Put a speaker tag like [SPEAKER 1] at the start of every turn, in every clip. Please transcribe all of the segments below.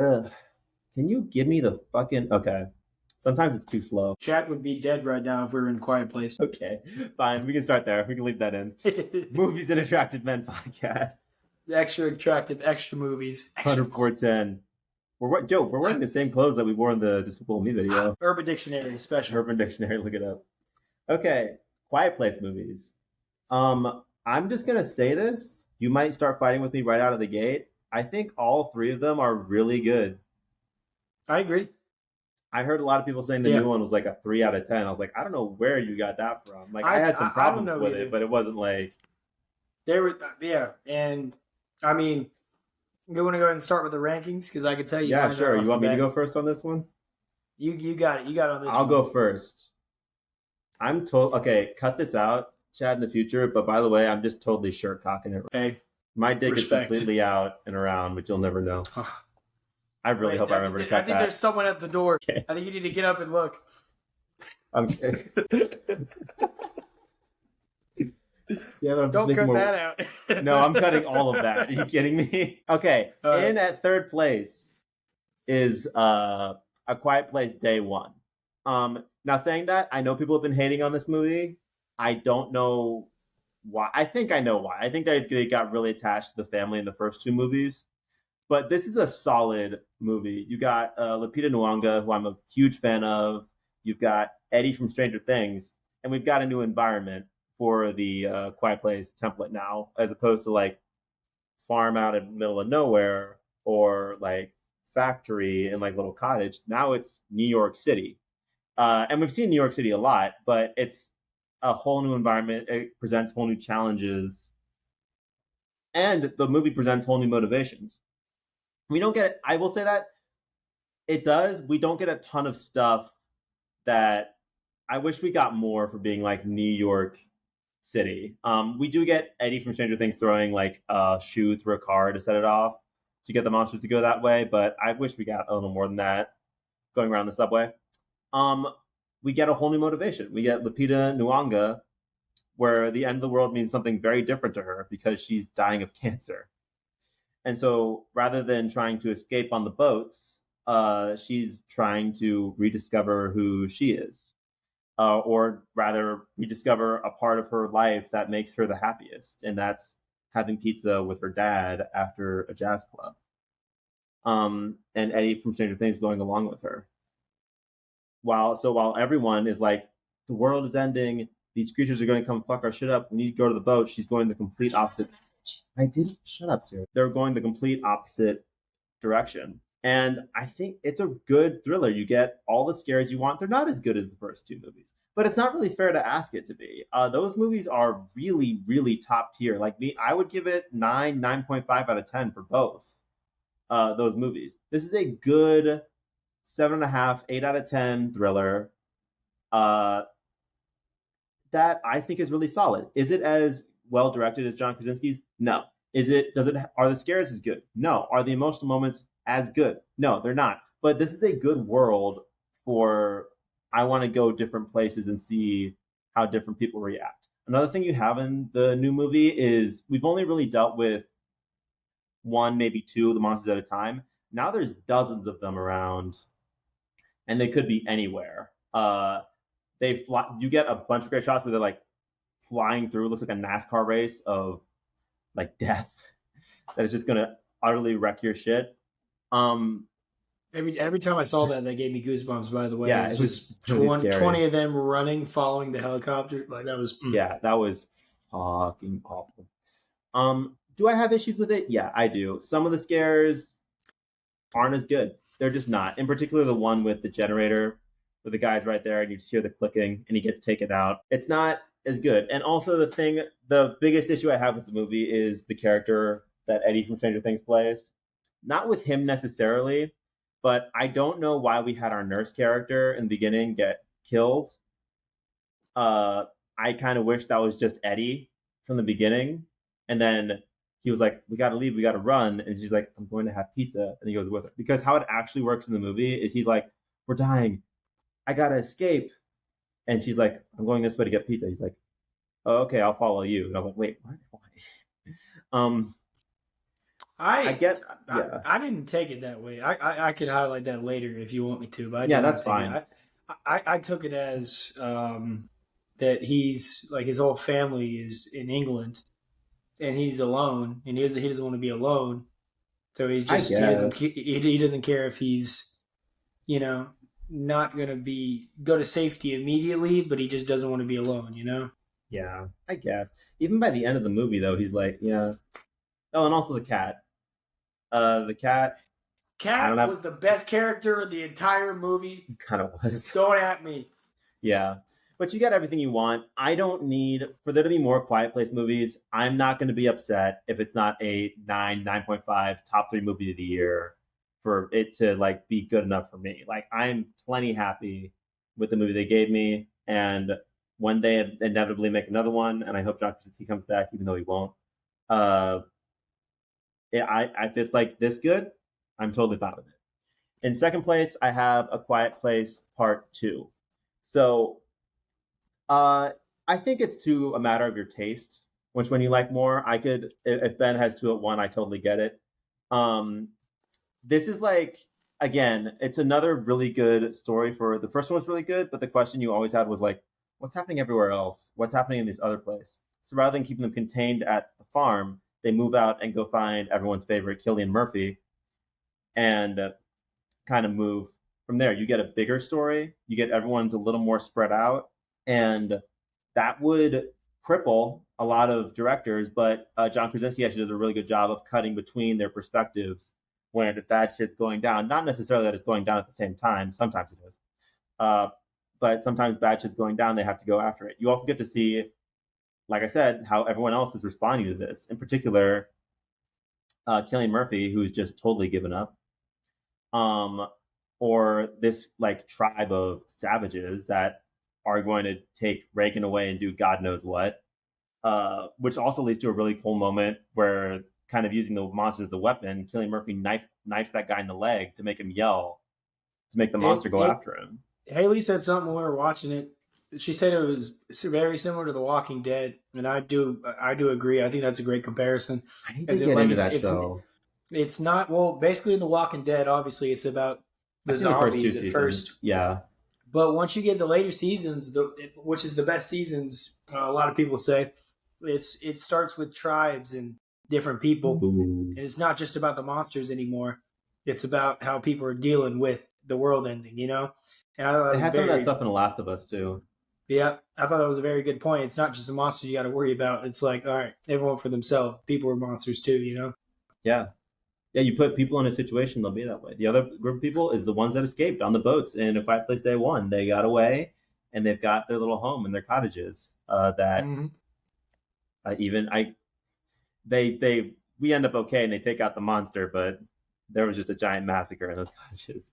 [SPEAKER 1] Ugh. Can you give me the fucking okay? Sometimes it's too slow.
[SPEAKER 2] Chat would be dead right now if we were in Quiet Place.
[SPEAKER 1] Okay, fine. We can start there. We can leave that in. Movies and Attractive Men podcast.
[SPEAKER 2] Extra attractive, extra movies, extra cool.
[SPEAKER 1] 10410. We're wearing the same clothes that we wore in the Despicable Me video.
[SPEAKER 2] Urban Dictionary special.
[SPEAKER 1] Urban Dictionary, look it up. Okay, Quiet Place movies. I'm just gonna say this. You might start fighting with me right out of the gate. I think all three of them are really good.
[SPEAKER 2] I agree.
[SPEAKER 1] I heard a lot of people saying the
[SPEAKER 2] Yeah.
[SPEAKER 1] new one was like a 3 out of 10. I was like, I don't know where you got that from. Like, I had some
[SPEAKER 2] I don't
[SPEAKER 1] problems
[SPEAKER 2] know
[SPEAKER 1] with
[SPEAKER 2] either.
[SPEAKER 1] it, but it wasn't like,
[SPEAKER 2] They were yeah, and I mean, you want to go ahead and start with the rankings because I can tell you
[SPEAKER 1] yeah,
[SPEAKER 2] mine right
[SPEAKER 1] sure.
[SPEAKER 2] off
[SPEAKER 1] You
[SPEAKER 2] the
[SPEAKER 1] want me to
[SPEAKER 2] bat.
[SPEAKER 1] go first on this one?
[SPEAKER 2] You got it. You got it on this
[SPEAKER 1] I'll
[SPEAKER 2] one.
[SPEAKER 1] go first. I'm told. Okay, cut this out, Chad, in the future. But by the way, I'm just totally shirt cocking it.
[SPEAKER 2] Hey,
[SPEAKER 1] My dick is
[SPEAKER 2] respect.
[SPEAKER 1] completely out and around, but you'll never know. I really
[SPEAKER 2] Wait,
[SPEAKER 1] hope I remember to
[SPEAKER 2] I
[SPEAKER 1] cut
[SPEAKER 2] think
[SPEAKER 1] that.
[SPEAKER 2] there's someone at the door.
[SPEAKER 1] Okay.
[SPEAKER 2] I think you need to get up and look.
[SPEAKER 1] Okay. Yeah, but I'm just
[SPEAKER 2] Don't
[SPEAKER 1] making
[SPEAKER 2] cut
[SPEAKER 1] more.
[SPEAKER 2] that out.
[SPEAKER 1] No, I'm cutting all of that. Are you kidding me? Okay, in at third place is A Quiet Place Day One. Now saying that, I know people have been hating on this movie. I don't know why. I think I know why. I think they got really attached to the family in the first two movies. But this is a solid movie. You got Lupita Nyong'o, who I'm a huge fan of. You've got Eddie from Stranger Things, and we've got a new environment for the Quiet Place template now, as opposed to like farm out in the middle of nowhere or like factory in like little cottage. Now it's New York City, and we've seen New York City a lot, but it's a whole new environment. It presents whole new challenges, and the movie presents whole new motivations. We don't get. I will say that it does. We don't get a ton of stuff that I wish we got more for being like New York City. We do get Eddie from Stranger Things throwing like a shoe through a car to set it off to get the monsters to go that way, but I wish we got a little more than that going around the subway. Um, we get a whole new motivation. We get Lupita Nyong'o, where the end of the world means something very different to her because she's dying of cancer. And so rather than trying to escape on the boats, she's trying to rediscover who she is, or rather rediscover a part of her life that makes her the happiest, and that's having pizza with her dad after a jazz club. And Eddie from Stranger Things going along with her. While everyone is like, the world is ending, these creatures are going to come fuck our shit up. We need to go to the boat. She's going the complete opposite. I didn't shut up, Sarah. They're going the complete opposite direction. And I think it's a good thriller. You get all the scares you want. They're not as good as the first two movies, but it's not really fair to ask it to be. Those movies are really, really top tier. Like me, I would give it 9.5 out of 10 for both those movies. This is a good 7.5, 8 out of 10 thriller uh, that I think is really solid. Is it as well directed as John Krasinski's? No. Are the scares as good? No. Are the emotional moments as good? No, they're not. But this is a good world for I want to go different places and see how different people react. Another thing you have in the new movie is we've only really dealt with one, maybe two of the monsters at a time. Now there's dozens of them around, and they could be anywhere. They fly. You get a bunch of great shots where they're like flying through. It looks like a NASCAR race of like death that is just gonna utterly wreck your shit.
[SPEAKER 2] Every time I saw that, that gave me goosebumps. By the way,
[SPEAKER 1] Yeah,
[SPEAKER 2] it's
[SPEAKER 1] it was
[SPEAKER 2] just
[SPEAKER 1] really
[SPEAKER 2] 20 of them running, following the helicopter. Like that was.
[SPEAKER 1] Yeah, that was fucking awful. Do I have issues with it? Yeah, I do. Some of the scares aren't as good. They're just not. In particular, the one with the generator, where the guy's right there and you just hear the clicking and he gets taken out. It's not as good. And also the biggest issue I have with the movie is the character that Eddie from Stranger Things plays. Not with him necessarily, but I don't know why we had our nurse character in the beginning get killed. Uh, I kind of wish that was just Eddie from the beginning, and then he was like, "We got to leave, we got to run," and she's like, "I'm going to have pizza," and he goes with her. Because how it actually works in the movie is he's like, "We're dying, I gotta escape," and she's like, "I'm going this way to get pizza." He's like, "Oh, okay, I'll follow you," and I was like, "Wait, what? Why?" Um, I
[SPEAKER 2] I,
[SPEAKER 1] get,
[SPEAKER 2] I
[SPEAKER 1] yeah,
[SPEAKER 2] I didn't take it that way. I could highlight that later if you want me to, but I
[SPEAKER 1] yeah,
[SPEAKER 2] did
[SPEAKER 1] that's
[SPEAKER 2] not take it.
[SPEAKER 1] fine.
[SPEAKER 2] I took it as that he's like his whole family is in England and he's alone and he doesn't want to be alone. So
[SPEAKER 1] I
[SPEAKER 2] he doesn't
[SPEAKER 1] guess,
[SPEAKER 2] he doesn't care if he's you know not gonna be go to safety immediately, but he just doesn't want to be alone. You know.
[SPEAKER 1] yeah, I guess. Even by the end of the movie, though, he's like, yeah. Oh, and also the cat. The cat. I don't
[SPEAKER 2] Cat
[SPEAKER 1] have.
[SPEAKER 2] was the best character in the entire movie.
[SPEAKER 1] Kind of was.
[SPEAKER 2] Don't at me.
[SPEAKER 1] Yeah. But you get everything you want. I don't need for there to be more Quiet Place movies. I'm not going to be upset if it's not a 9.5 top 3 movie of the year for it to like be good enough for me. Like I'm plenty happy with the movie they gave me and when they inevitably make another one and I hope John Krasinski comes back even though he won't. Uh if it's like this good, I'm totally fine with it. In second place, I have A Quiet Place Part 2. So uh, I think it's to a matter of your taste, which one you like more. I could, if Ben has two at one, I totally get it. Um, this is like, again, it's another really good story for the first one was really good, but the question you always had was like, what's happening everywhere else? What's happening in this other place? So rather than keeping them contained at the farm, they move out and go find everyone's favorite Killian Murphy and kind of move from there. You get a bigger story, you get everyone's a little more spread out, and that would cripple a lot of directors. But John Krasinski actually does a really good job of cutting between their perspectives when that shit's going down. Not necessarily that it's going down at the same time. Sometimes it is. Uh, but sometimes bad shit's going down. They have to go after it. You also get to see, like I said, how everyone else is responding to this. In particular, Killian Murphy, who's just totally given up um, or this like tribe of savages that are going to take Reagan away and do God knows what. Which also leads to a really cool moment where kind of using the monster as the weapon, Killian Murphy knifes that guy in the leg to make him yell to make the monster go
[SPEAKER 2] It,
[SPEAKER 1] after him.
[SPEAKER 2] Haley said something when we were watching it. She said it was very similar to The Walking Dead, and I do agree. I think that's a great comparison.
[SPEAKER 1] I need to
[SPEAKER 2] As in,
[SPEAKER 1] get
[SPEAKER 2] like
[SPEAKER 1] into that show.
[SPEAKER 2] it's not well. Basically, in The Walking Dead, obviously, it's about
[SPEAKER 1] I've
[SPEAKER 2] the
[SPEAKER 1] seen the first two
[SPEAKER 2] zombies at
[SPEAKER 1] seasons.
[SPEAKER 2] first,
[SPEAKER 1] Yeah,
[SPEAKER 2] but once you get the later seasons, which is the best seasons, a lot of people say it starts with tribes and different people,
[SPEAKER 1] ooh,
[SPEAKER 2] and it's not just about the monsters anymore. It's about how people are dealing with the world ending, you know. And I thought that
[SPEAKER 1] it
[SPEAKER 2] was
[SPEAKER 1] had some of that
[SPEAKER 2] very
[SPEAKER 1] stuff in The Last of Us too.
[SPEAKER 2] yeah, I thought that was a very good point. It's not just the monsters you got to worry about. It's like, all right, everyone for themselves. People are monsters too, you know.
[SPEAKER 1] Yeah, yeah. You put people in a situation, they'll be that way. The other group of people is the ones that escaped on the boats in A Quiet Place Day One. They got away and they've got their little home and their cottages. That
[SPEAKER 2] Mm-hmm.
[SPEAKER 1] even I they we end up okay and they take out the monster, but there was just a giant massacre in those cottages.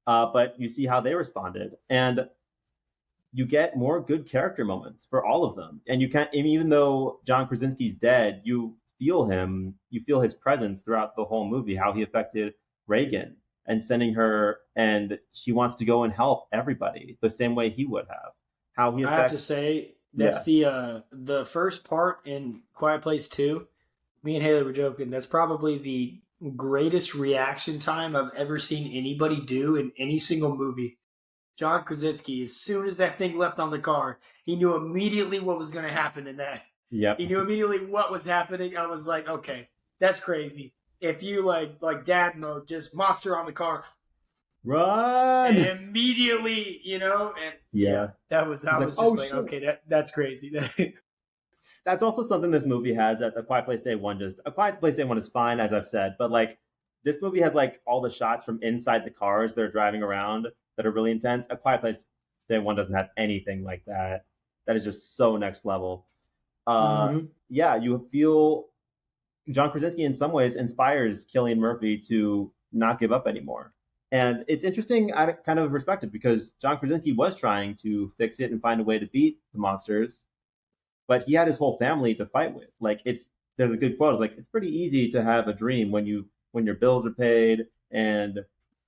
[SPEAKER 1] But you see how they responded, and you get more good character moments for all of them. And you can't, even though John Krasinski's dead, you feel him, you feel his presence throughout the whole movie, how he affected Reagan and sending her, and she wants to go and help everybody the same way he would have. How he
[SPEAKER 2] I have to
[SPEAKER 1] affects,
[SPEAKER 2] say
[SPEAKER 1] yeah,
[SPEAKER 2] that's the first part in Quiet Place 2. Me and Haley were joking. That's probably the greatest reaction time I've ever seen anybody do in any single movie. John Krasinski, as soon as that thing leapt on the car, he knew immediately what was going to happen in that. He
[SPEAKER 1] yep,
[SPEAKER 2] knew immediately what was happening. I was like, okay, that's crazy. If you like dad mode, just monster on the car,
[SPEAKER 1] run,
[SPEAKER 2] and immediately, you know, and yeah,
[SPEAKER 1] yeah.
[SPEAKER 2] that was I
[SPEAKER 1] He's like,
[SPEAKER 2] was just
[SPEAKER 1] oh
[SPEAKER 2] like,
[SPEAKER 1] shit.
[SPEAKER 2] okay, that's crazy.
[SPEAKER 1] That's also something this movie has that A Quiet Place Day One just A Quiet Place Day One is fine as I've said, but like this movie has like all the shots from inside the cars they're driving around that are really intense. A Quiet Place Day One doesn't have anything like that. That is just so next level. Uh,
[SPEAKER 2] Mm-hmm.
[SPEAKER 1] yeah, you feel John Krasinski in some ways inspires Killian Murphy to not give up anymore. And it's interesting, I kind of respect it because John Krasinski was trying to fix it and find a way to beat the monsters, but he had his whole family to fight with. Like it's there's a good quote. It's like it's pretty easy to have a dream when your bills are paid and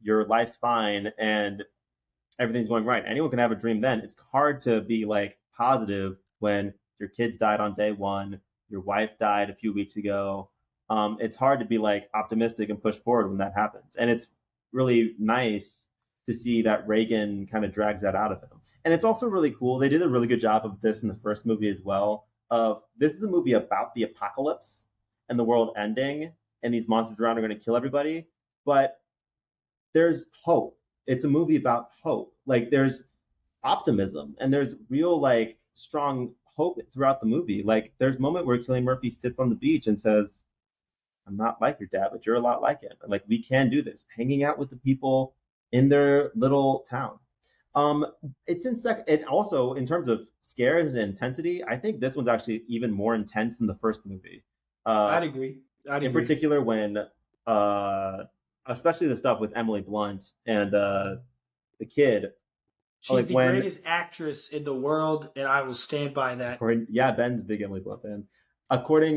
[SPEAKER 1] your life's fine and everything's going right. Anyone can have a dream then. It's hard to be like positive when your kids died on day one, your wife died a few weeks ago, it's hard to be like optimistic and push forward when that happens. And it's really nice to see that Reagan kind of drags that out of him. And it's also really cool. They did a really good job of this in the first movie as well. Of this is a movie about the apocalypse and the world ending, and these monsters around are going to kill everybody. But there's hope. It's a movie about hope. Like there's optimism and there's real like strong hope throughout the movie. Like there's a moment where Cillian Murphy sits on the beach and says, I'm not like your dad, but you're a lot like him. Like we can do this. Hanging out with the people in their little town. Um, it's in second, and also in terms of scares and intensity, I think this one's actually even more intense than the first movie. Uh,
[SPEAKER 2] I'd agree. I'd
[SPEAKER 1] in
[SPEAKER 2] agree.
[SPEAKER 1] particular, when especially the stuff with Emily Blunt and the kid,
[SPEAKER 2] She's
[SPEAKER 1] like
[SPEAKER 2] the
[SPEAKER 1] when,
[SPEAKER 2] greatest actress in the world, and I will stand by that.
[SPEAKER 1] according, yeah, Ben's a big Emily Blunt fan. According,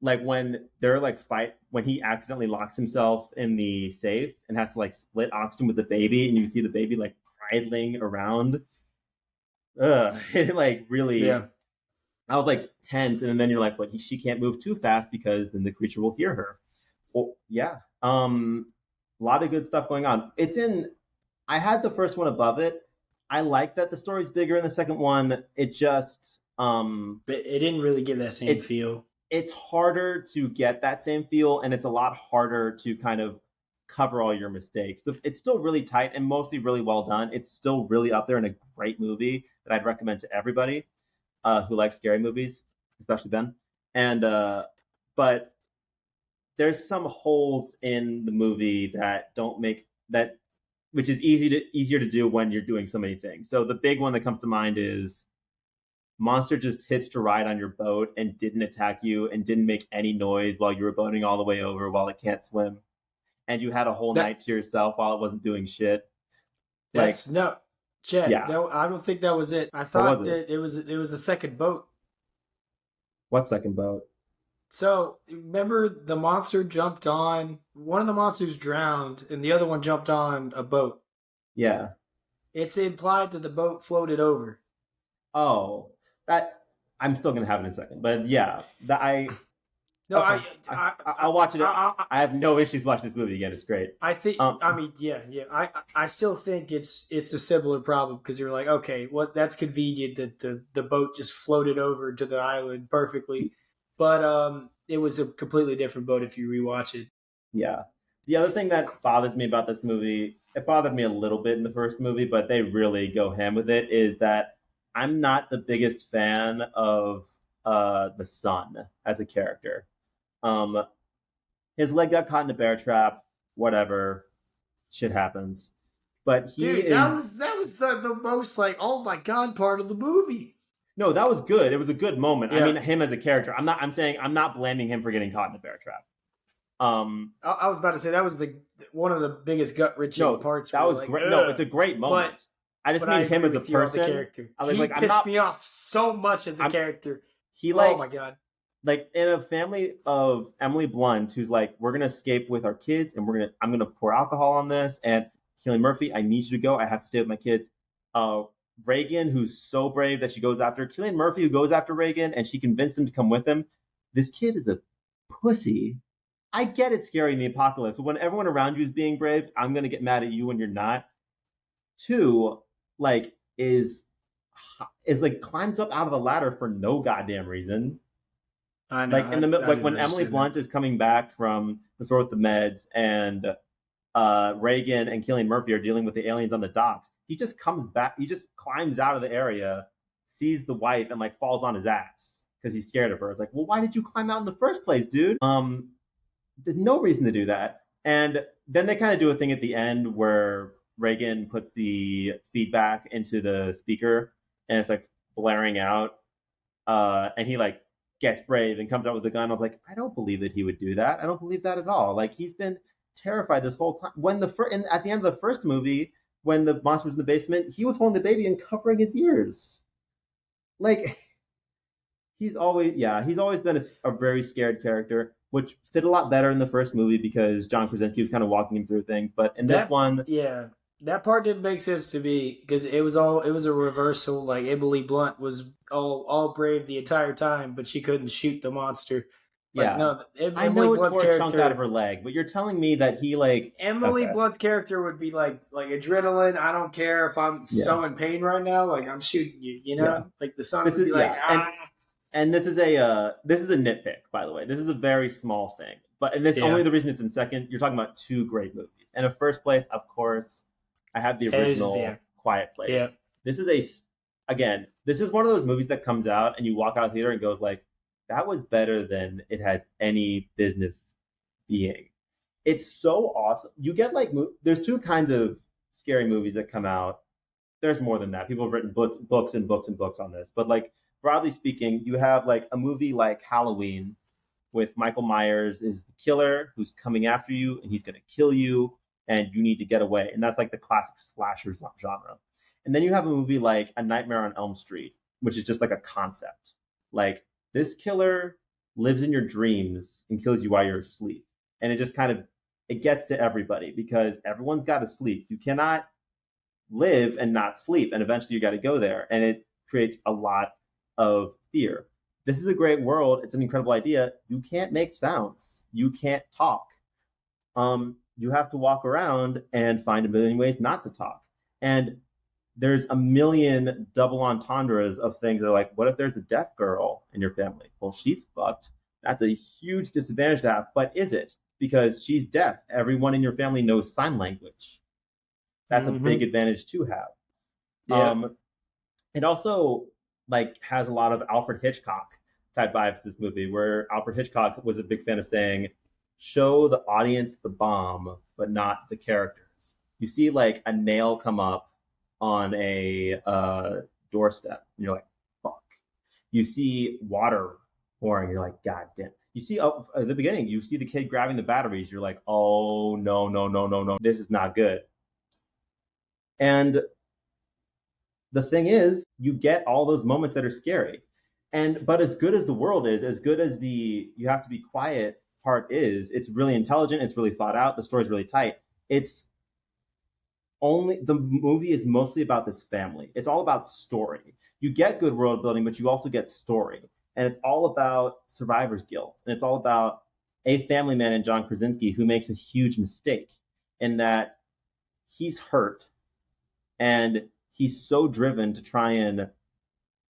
[SPEAKER 1] like when they're like fight when he accidentally locks himself in the safe and has to like split oxygen with the baby, and you see the baby like writhing around. It like really,
[SPEAKER 2] Yeah.
[SPEAKER 1] I was like tense, and then you're like, but she can't move too fast because then the creature will hear her. Well, yeah, a lot of good stuff going on. It's in. I had the first one above it. I like that the story's bigger in the second one. It just
[SPEAKER 2] But it didn't really give that same
[SPEAKER 1] it's
[SPEAKER 2] feel.
[SPEAKER 1] it's harder to get that same feel, and it's a lot harder to kind of cover all your mistakes. It's still really tight and mostly really well done. It's still really up there and a great movie that I'd recommend to everybody who likes scary movies, especially Ben. And but there's some holes in the movie that don't make that, which is easier to do when you're doing so many things. So the big one that comes to mind is monster just hitched a ride on your boat and didn't attack you and didn't make any noise while you were boating all the way over while it can't swim, and you had a whole
[SPEAKER 2] That
[SPEAKER 1] night to yourself while it wasn't doing shit. Like,
[SPEAKER 2] that's no, Chad.
[SPEAKER 1] yeah,
[SPEAKER 2] No, I don't think that was it. I
[SPEAKER 1] what was
[SPEAKER 2] thought
[SPEAKER 1] it?
[SPEAKER 2] that it was the second boat.
[SPEAKER 1] What second boat?
[SPEAKER 2] So remember, the monster jumped on one of the monsters drowned, and the other one jumped on a boat.
[SPEAKER 1] Yeah.
[SPEAKER 2] It's implied that the boat floated over.
[SPEAKER 1] Oh, that I'm still gonna have it in a second, but yeah, that I
[SPEAKER 2] No,
[SPEAKER 1] okay. I'll watch it. I have no issues watching this movie again. It's great.
[SPEAKER 2] I think. I
[SPEAKER 1] Um,
[SPEAKER 2] mean, yeah, yeah. I still think it's a similar problem because you're like, okay, what? That's convenient that the boat just floated over to the island perfectly, but it was a completely different boat if you rewatch it.
[SPEAKER 1] yeah. The other thing that bothers me about this movie, it bothered me a little bit in the first movie, but they really go ham with it, is that I'm not the biggest fan of the son as a character. Um, his leg got caught in a bear trap, whatever, shit happens. But he
[SPEAKER 2] Dude, that
[SPEAKER 1] is
[SPEAKER 2] was that was the most like, oh my god part of the movie.
[SPEAKER 1] no, that was good. It was a good moment. I
[SPEAKER 2] Yeah,
[SPEAKER 1] mean, him as a character. I'm saying I'm not blaming him for getting caught in a bear trap.
[SPEAKER 2] I was about to say that was the one of the biggest gut wrenching
[SPEAKER 1] No,
[SPEAKER 2] parts.
[SPEAKER 1] that
[SPEAKER 2] Where you're
[SPEAKER 1] was
[SPEAKER 2] like,
[SPEAKER 1] great. No, it's
[SPEAKER 2] ugh.
[SPEAKER 1] a great moment.
[SPEAKER 2] But
[SPEAKER 1] I just
[SPEAKER 2] but I
[SPEAKER 1] mean him
[SPEAKER 2] agree
[SPEAKER 1] as a
[SPEAKER 2] with you on the
[SPEAKER 1] person.
[SPEAKER 2] character.
[SPEAKER 1] I
[SPEAKER 2] He
[SPEAKER 1] like I'm
[SPEAKER 2] pissed
[SPEAKER 1] not
[SPEAKER 2] me off so much as a
[SPEAKER 1] I'm
[SPEAKER 2] character.
[SPEAKER 1] he
[SPEAKER 2] Oh my
[SPEAKER 1] like
[SPEAKER 2] god.
[SPEAKER 1] like in a family of Emily Blunt who's like, we're gonna escape with our kids and I'm gonna pour alcohol on this, and Cillian Murphy, I need you to go. I have to stay with my kids. Uh Reagan, who's so brave that she goes after Cillian Murphy, who goes after Reagan and she convinced him to come with him. This kid is a pussy. I get it's scary in the apocalypse, but when everyone around you is being brave, I'm gonna get mad at you when you're not. Two, like is like climbs up out of the ladder for no goddamn reason.
[SPEAKER 2] I know.
[SPEAKER 1] Like in the
[SPEAKER 2] I
[SPEAKER 1] like
[SPEAKER 2] didn't
[SPEAKER 1] when Emily
[SPEAKER 2] understand that.
[SPEAKER 1] Blunt is coming back from the store with the meds, and Reagan and Killian Murphy are dealing with the aliens on the docks. He just comes back. He just climbs out of the area, sees the wife, and like falls on his ass because he's scared of her. It's like, well, why did you climb out in the first place, dude? There's no reason to do that. And then they kind of do a thing at the end where Reagan puts the feedback into the speaker, and it's like blaring out, and he like gets brave and comes out with a gun. I was like, I don't believe that he would do that. I don't believe that at all. Like he's been terrified this whole time. When at the end of the first movie, when the monster was in the basement, he was holding the baby and covering his ears. Like he's always been a very scared character, which fit a lot better in the first movie because John Krasinski was kind of walking him through things. But in this
[SPEAKER 2] That
[SPEAKER 1] one,
[SPEAKER 2] yeah, that part didn't make sense to me because it was a reversal. Like Emily Blunt was all brave the entire time, but she couldn't shoot the monster. Like
[SPEAKER 1] Yeah.
[SPEAKER 2] no,
[SPEAKER 1] I
[SPEAKER 2] Emily
[SPEAKER 1] know it
[SPEAKER 2] Blunt's
[SPEAKER 1] tore a chunk out of
[SPEAKER 2] character.
[SPEAKER 1] her leg, but you're telling me that he like
[SPEAKER 2] Emily
[SPEAKER 1] okay.
[SPEAKER 2] Blunt's character would be like adrenaline. I don't care if I'm
[SPEAKER 1] Yeah.
[SPEAKER 2] so in pain right now. Like I'm shooting you. You
[SPEAKER 1] Yeah.
[SPEAKER 2] know, like the son
[SPEAKER 1] This
[SPEAKER 2] would
[SPEAKER 1] is
[SPEAKER 2] be like,
[SPEAKER 1] yeah.
[SPEAKER 2] ah,
[SPEAKER 1] And this is a nitpick, by the way. This is a very small thing. But and this only
[SPEAKER 2] yeah.
[SPEAKER 1] the reason it's in second, you're talking about two great movies. And in first place, of course, I have the
[SPEAKER 2] Yeah,
[SPEAKER 1] original Quiet
[SPEAKER 2] yeah.
[SPEAKER 1] Place. This is a again, this is one of those movies that comes out and you walk out of the theater and goes like, that was better than it has any business being. It's so awesome. You get like there's two kinds of scary movies that come out. There's more than that. People have written books and books and books on this, but like broadly speaking, you have like a movie like Halloween with Michael Myers is the killer who's coming after you and he's going to kill you and you need to get away. And that's like the classic slasher genre. And then you have a movie like A Nightmare on Elm Street, which is just like a concept. Like this killer lives in your dreams and kills you while you're asleep. And it just kind of it gets to everybody because everyone's got to sleep. You cannot live and not sleep and eventually you got to go there and it creates a lot of fear. This is a great world. It's an incredible idea. You can't make sounds. You can't talk. You have to walk around and find a million ways not to talk. And there's a million double entendres of things that are like, what if there's a deaf girl in your family? Well, she's fucked. That's a huge disadvantage to have. But is it? Because she's deaf. Everyone in your family knows sign language. That's a big
[SPEAKER 2] Mm-hmm.
[SPEAKER 1] advantage to have.
[SPEAKER 2] Yeah.
[SPEAKER 1] Um, it also like has a lot of Alfred Hitchcock type vibes to this movie, where Alfred Hitchcock was a big fan of saying, "Show the audience the bomb, but not the characters." You see like a nail come up on a doorstep, and you're like, "Fuck." You see water pouring, you're like, "God damn." You see at the beginning, you see the kid grabbing the batteries, you're like, "Oh no, no, no, no, no, this is not good." And the thing is, you get all those moments that are scary. And but as good as the world is, as good as the you have to be quiet part is, it's really intelligent, it's really thought out, the story's really tight. It's only the movie is mostly about this family. It's all about story. You get good world building, but you also get story. And it's all about survivor's guilt. And it's all about a family man in John Krasinski who makes a huge mistake in that he's hurt and he's so driven to try and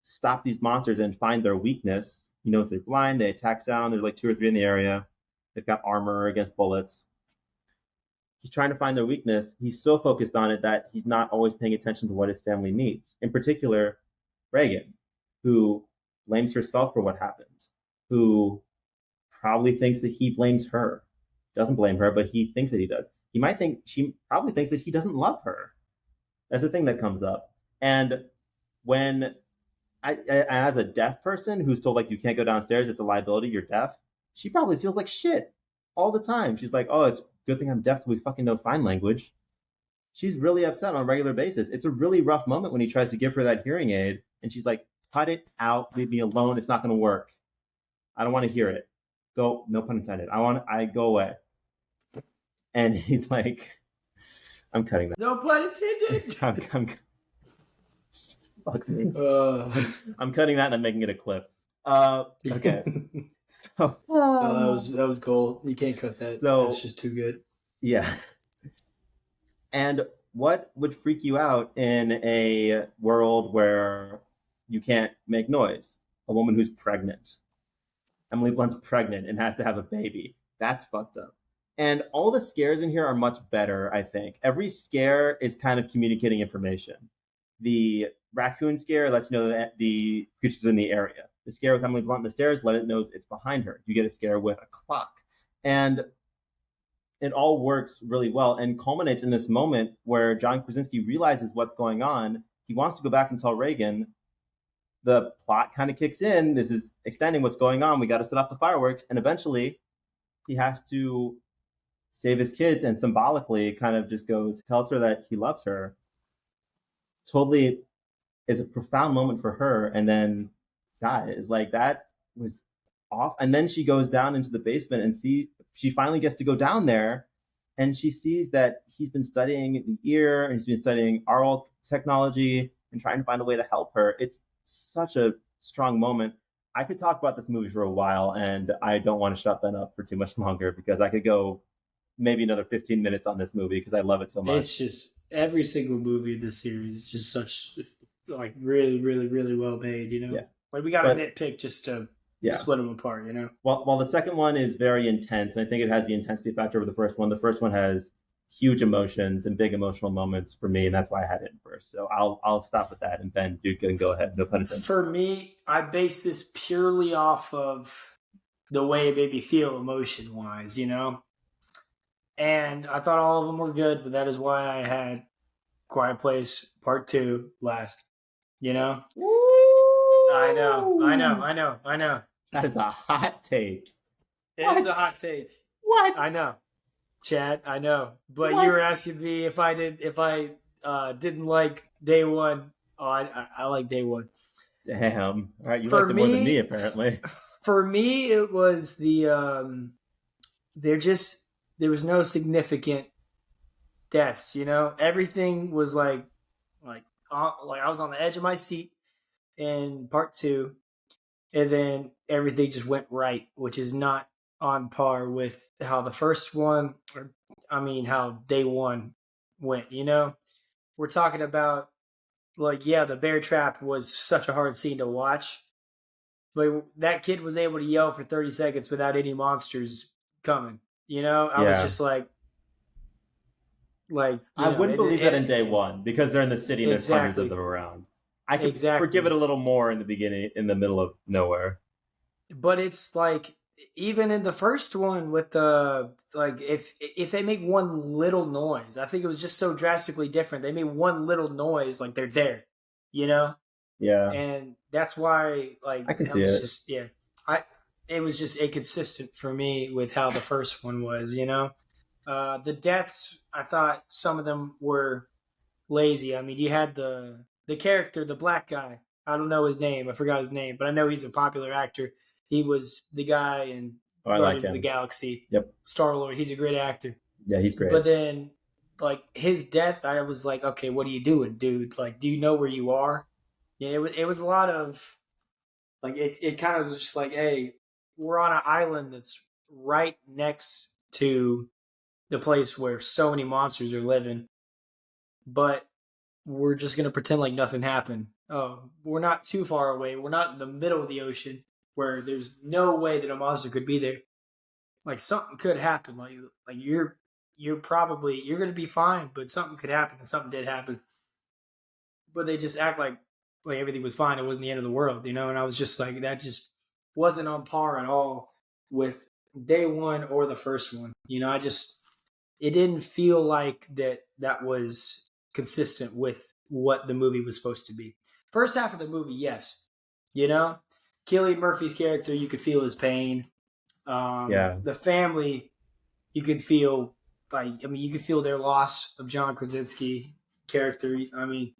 [SPEAKER 1] stop these monsters and find their weakness. He knows they're blind, they attack sound, there's like two or three in the area. They've got armor against bullets. He's trying to find their weakness. He's so focused on it that he's not always paying attention to what his family needs. In particular, Reagan, who blames herself for what happened, who probably thinks that he blames her. Doesn't blame her, but he thinks that he does. He might think she probably thinks that he doesn't love her. That's the thing that comes up. And when as a deaf person who's told like you can't go downstairs, it's a liability, you're deaf, she probably feels like shit all the time. She's like, oh, it's a good thing I'm deaf, so we fucking know sign language. She's really upset on a regular basis. It's a really rough moment when he tries to give her that hearing aid, and she's like, cut it out, leave me alone. It's not going to work. I don't want to hear it. Go, no pun intended. I go away. And he's like, I'm cutting that.
[SPEAKER 2] No pun intended.
[SPEAKER 1] Fuck me.
[SPEAKER 2] Uh,
[SPEAKER 1] I'm cutting that and I'm making it a clip. Okay. So,
[SPEAKER 2] no, that was gold. You can't cut that.
[SPEAKER 1] So,
[SPEAKER 2] that's just too good.
[SPEAKER 1] Yeah. And what would freak you out in a world where you can't make noise? A woman who's pregnant. Emily Blunt's pregnant and has to have a baby. That's fucked up. And all the scares in here are much better, I think. Every scare is kind of communicating information. The raccoon scare lets you know that the creatures in the area. The scare with Emily Blunt in the stairs let it knows it's behind her. You get a scare with a clock. And it all works really well and culminates in this moment where John Krasinski realizes what's going on. He wants to go back and tell Reagan. The plot kind of kicks in. This is extending what's going on. We got to set off the fireworks. And eventually he has to save his kids and symbolically kind of just tells her that he loves her. Totally is a profound moment for her and then dies. Like that was off. And then she goes down into the basement and she finally gets to go down there and she sees that he's been studying the ear and he's been studying oral technology and trying to find a way to help her. It's such a strong moment. I could talk about this movie for a while, and I don't want to shut Ben up for too much longer because I could go maybe another 15 minutes on this movie because I love it so
[SPEAKER 2] It's
[SPEAKER 1] much.
[SPEAKER 2] just every single movie in this series is just such like really, really, really well made.
[SPEAKER 1] Yeah,
[SPEAKER 2] Like we got to
[SPEAKER 1] but
[SPEAKER 2] nitpick just to
[SPEAKER 1] yeah.
[SPEAKER 2] split them apart.
[SPEAKER 1] While the second one is very intense, and I think it has the intensity factor over the first one has huge emotions and big emotional moments for me, and that's why I had it in first. So I'll stop with that, and Ben, you can go ahead. No pun intended.
[SPEAKER 2] For me, I base this purely off of the way it made me feel emotion wise. And I thought all of them were good, but that is why I had Quiet Place Part 2 last. You know? I know, I know,
[SPEAKER 1] Woo!
[SPEAKER 2] I know, I know.
[SPEAKER 1] That is a hot take.
[SPEAKER 2] It is
[SPEAKER 1] What?
[SPEAKER 2] a hot take.
[SPEAKER 1] What?
[SPEAKER 2] I know, Chad. I know. But you
[SPEAKER 1] What?
[SPEAKER 2] were asking me if I didn't like Day One. Oh, I like Day One.
[SPEAKER 1] Damn. All right, you
[SPEAKER 2] For
[SPEAKER 1] liked it more than me,
[SPEAKER 2] me,
[SPEAKER 1] apparently.
[SPEAKER 2] for me, it was the there just there was no significant deaths. Everything was like I was on the edge of my seat in Part Two, and then everything just went right, which is not on par with how the first one, or I mean, how Day One went. We're talking about like, yeah, the bear trap was such a hard scene to watch, but that kid was able to yell for 30 seconds without any monsters coming. I was
[SPEAKER 1] Yeah.
[SPEAKER 2] just like
[SPEAKER 1] I wouldn't believe that in day
[SPEAKER 2] it,
[SPEAKER 1] one because they're in the city and there's hundreds of
[SPEAKER 2] exactly,
[SPEAKER 1] them around. I could forgive it a
[SPEAKER 2] exactly.
[SPEAKER 1] little more in the beginning, in the middle of nowhere.
[SPEAKER 2] But it's like even in the first one with the like if they make one little noise, I think it was just so drastically different. They made one little noise like they're there, you know?
[SPEAKER 1] Yeah,
[SPEAKER 2] And that's why like
[SPEAKER 1] I can
[SPEAKER 2] that
[SPEAKER 1] see
[SPEAKER 2] was
[SPEAKER 1] it.
[SPEAKER 2] just yeah. I It was just inconsistent for me with how the first one was. The deaths, I thought some of them were lazy. I mean, you had the character, the black guy. I don't know his name. I forgot his name, but I know he's a popular actor. He was the guy in
[SPEAKER 1] Oh, I like
[SPEAKER 2] Guardians of the
[SPEAKER 1] him.
[SPEAKER 2] Galaxy,
[SPEAKER 1] Yep.
[SPEAKER 2] Star Lord. He's a great actor.
[SPEAKER 1] Yeah, he's great.
[SPEAKER 2] But then, like his death, I was like, okay, what are you doing, dude? Like, do you know where you are? Yeah, it was a lot of like it kind of was just like, hey, we're on an island that's right next to the place where so many monsters are living, but we're just gonna pretend like nothing happened. Oh, we're not too far away. We're not in the middle of the ocean where there's no way that a monster could be there. Like something could happen. Like you're gonna be fine, but something could happen, and something did happen. But they just act like everything was fine. It wasn't the end of the world. And I was just like, that just wasn't on par at all with Day One or the first one. It didn't feel like that was consistent with what the movie was supposed to be. First half of the movie, yes. You know, Cillian Murphy's character, you could feel his pain.
[SPEAKER 1] Yeah.
[SPEAKER 2] The family, you could feel you could feel their loss of John Krasinski character. I mean,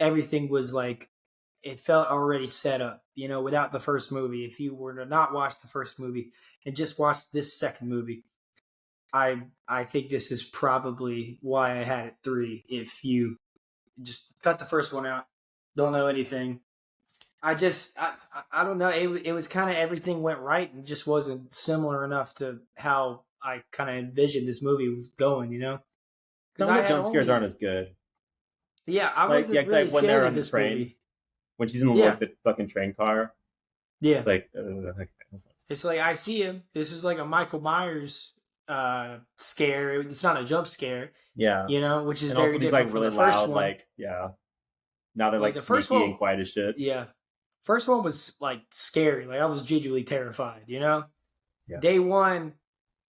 [SPEAKER 2] everything was like it felt already set up. Without the first movie, if you were to not watch the first movie and just watch this second movie, I think this is probably why I had it 3. If you just cut the first one out, don't know anything. I don't know. It was kind of everything went right and just wasn't similar enough to how I kind of envisioned this movie was going. Because
[SPEAKER 1] Some of
[SPEAKER 2] I
[SPEAKER 1] the
[SPEAKER 2] had
[SPEAKER 1] jump scares aren't
[SPEAKER 2] only
[SPEAKER 1] as good.
[SPEAKER 2] yeah, I
[SPEAKER 1] Like,
[SPEAKER 2] wasn't
[SPEAKER 1] yeah,
[SPEAKER 2] really
[SPEAKER 1] like when
[SPEAKER 2] scared
[SPEAKER 1] they're
[SPEAKER 2] of
[SPEAKER 1] on the
[SPEAKER 2] this
[SPEAKER 1] train,
[SPEAKER 2] movie.
[SPEAKER 1] when she's in
[SPEAKER 2] Yeah,
[SPEAKER 1] like the fucking train car,
[SPEAKER 2] yeah.
[SPEAKER 1] it's like, okay, that's not
[SPEAKER 2] It's like I see him. This is like a Michael Myers scare. It's not a jump scare,
[SPEAKER 1] yeah.
[SPEAKER 2] which is
[SPEAKER 1] And also
[SPEAKER 2] very
[SPEAKER 1] these like
[SPEAKER 2] different from
[SPEAKER 1] really
[SPEAKER 2] the first
[SPEAKER 1] loud,
[SPEAKER 2] one.
[SPEAKER 1] like, yeah. Now they're
[SPEAKER 2] Like
[SPEAKER 1] like
[SPEAKER 2] the first
[SPEAKER 1] sneaky
[SPEAKER 2] one,
[SPEAKER 1] and quiet as shit.
[SPEAKER 2] yeah. First one was like scary. Like I was genuinely terrified.
[SPEAKER 1] Yeah.
[SPEAKER 2] Day one,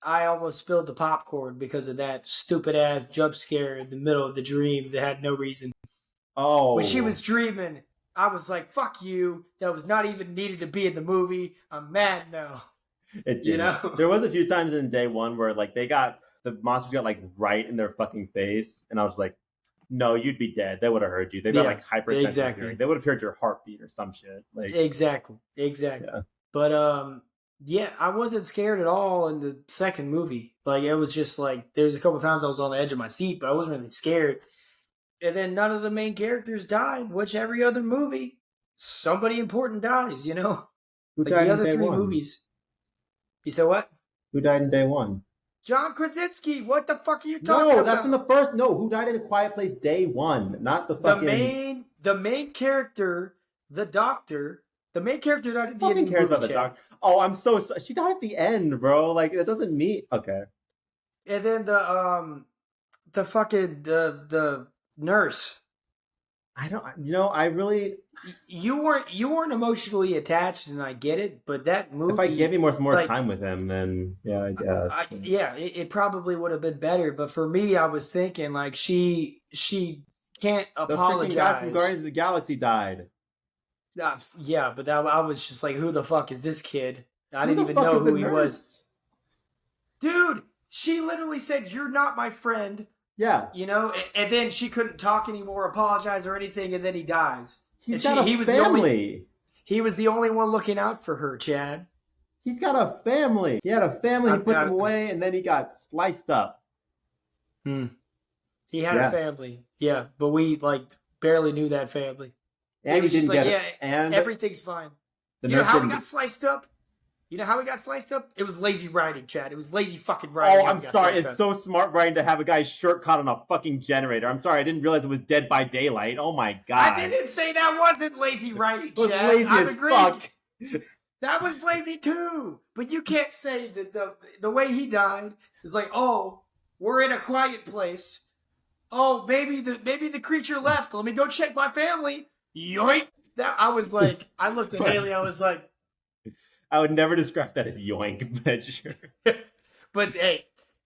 [SPEAKER 2] I almost spilled the popcorn because of that stupid ass jump scare in the middle of the dream that had no reason. When she
[SPEAKER 1] Oh,
[SPEAKER 2] was dreaming, I was like, fuck you. That was not even needed to be in the movie. I'm mad now.
[SPEAKER 1] it
[SPEAKER 2] You
[SPEAKER 1] didn't.
[SPEAKER 2] know?
[SPEAKER 1] There was a few times in day one where like the monsters got like right in their fucking face, and I was like, no, you'd be dead. They would have heard you. They've got
[SPEAKER 2] Yeah,
[SPEAKER 1] like hypersensitive hearing.
[SPEAKER 2] exactly.
[SPEAKER 1] They would have heard your heartbeat or some shit. Like,
[SPEAKER 2] Exactly.
[SPEAKER 1] yeah.
[SPEAKER 2] But yeah, I wasn't scared at all in the second movie. Like it was just like there's a couple times I was on the edge of my seat, but I wasn't really scared. And then none of the main characters died, which every other movie, somebody important dies.
[SPEAKER 1] Who
[SPEAKER 2] Like
[SPEAKER 1] died
[SPEAKER 2] the
[SPEAKER 1] in
[SPEAKER 2] other
[SPEAKER 1] day
[SPEAKER 2] 3
[SPEAKER 1] one?
[SPEAKER 2] movies. You said what?
[SPEAKER 1] Who died in day one?
[SPEAKER 2] John Krasinski. What the fuck are you talking
[SPEAKER 1] No, that's in
[SPEAKER 2] about?
[SPEAKER 1] the first. No, who died in A Quiet Place day one? Not the fucking.
[SPEAKER 2] The main character, the doctor, the main character died at the end
[SPEAKER 1] Fucking
[SPEAKER 2] of the
[SPEAKER 1] cares
[SPEAKER 2] movie,
[SPEAKER 1] about the
[SPEAKER 2] Chad.
[SPEAKER 1] doctor. Oh, I'm so. She died at the end, bro. Like that doesn't mean. Okay.
[SPEAKER 2] And then the fucking the nurse.
[SPEAKER 1] I don't. I really.
[SPEAKER 2] You weren't emotionally attached, and I get it, but that
[SPEAKER 1] If I gave
[SPEAKER 2] movie,
[SPEAKER 1] you more
[SPEAKER 2] like,
[SPEAKER 1] time with him, then yeah, I guess.
[SPEAKER 2] yeah, it probably would have been better. But for me, I was thinking like she can't
[SPEAKER 1] The freaking guy from
[SPEAKER 2] apologize.
[SPEAKER 1] Guardians of the Galaxy died.
[SPEAKER 2] Yeah, but I was just like, who the fuck is this kid? I
[SPEAKER 1] Who
[SPEAKER 2] didn't
[SPEAKER 1] the
[SPEAKER 2] even
[SPEAKER 1] fuck
[SPEAKER 2] know
[SPEAKER 1] is the
[SPEAKER 2] who he was.
[SPEAKER 1] nurse?
[SPEAKER 2] Dude, she literally said, "You're not my friend."
[SPEAKER 1] Yeah,
[SPEAKER 2] And then she couldn't talk anymore, apologize or anything, and then he dies.
[SPEAKER 1] he's
[SPEAKER 2] And
[SPEAKER 1] got a family.
[SPEAKER 2] he was the only one looking out for her, Chad.
[SPEAKER 1] He's got a family. He had a family. He put them
[SPEAKER 2] I,
[SPEAKER 1] away, and then he got sliced up.
[SPEAKER 2] he had a
[SPEAKER 1] Yeah,
[SPEAKER 2] family, yeah, but we like barely knew that family.
[SPEAKER 1] and
[SPEAKER 2] It
[SPEAKER 1] he
[SPEAKER 2] was just
[SPEAKER 1] didn't
[SPEAKER 2] like,
[SPEAKER 1] get
[SPEAKER 2] yeah,
[SPEAKER 1] it. And
[SPEAKER 2] everything's fine.
[SPEAKER 1] the
[SPEAKER 2] You know
[SPEAKER 1] nurse
[SPEAKER 2] how we
[SPEAKER 1] didn't.
[SPEAKER 2] got sliced up? You know how we got sliced up? It was lazy writing, Chad. It was lazy fucking writing.
[SPEAKER 1] Oh, I'm sorry. It's so smart writing to have a guy's shirt caught on a fucking generator. I'm sorry. I didn't realize it was Dead by Daylight. Oh my god.
[SPEAKER 2] I didn't say that wasn't lazy writing,
[SPEAKER 1] It was
[SPEAKER 2] Chad.
[SPEAKER 1] lazy
[SPEAKER 2] I've
[SPEAKER 1] as
[SPEAKER 2] agreed.
[SPEAKER 1] fuck.
[SPEAKER 2] That was lazy too. But you can't say that the way he died is like, oh, we're in a quiet place. Oh, maybe the creature left. Let me go check my family. Yoink! That I was like, I looked at Haley. I was like,
[SPEAKER 1] I would never describe that as yoink, but sure.
[SPEAKER 2] but hey,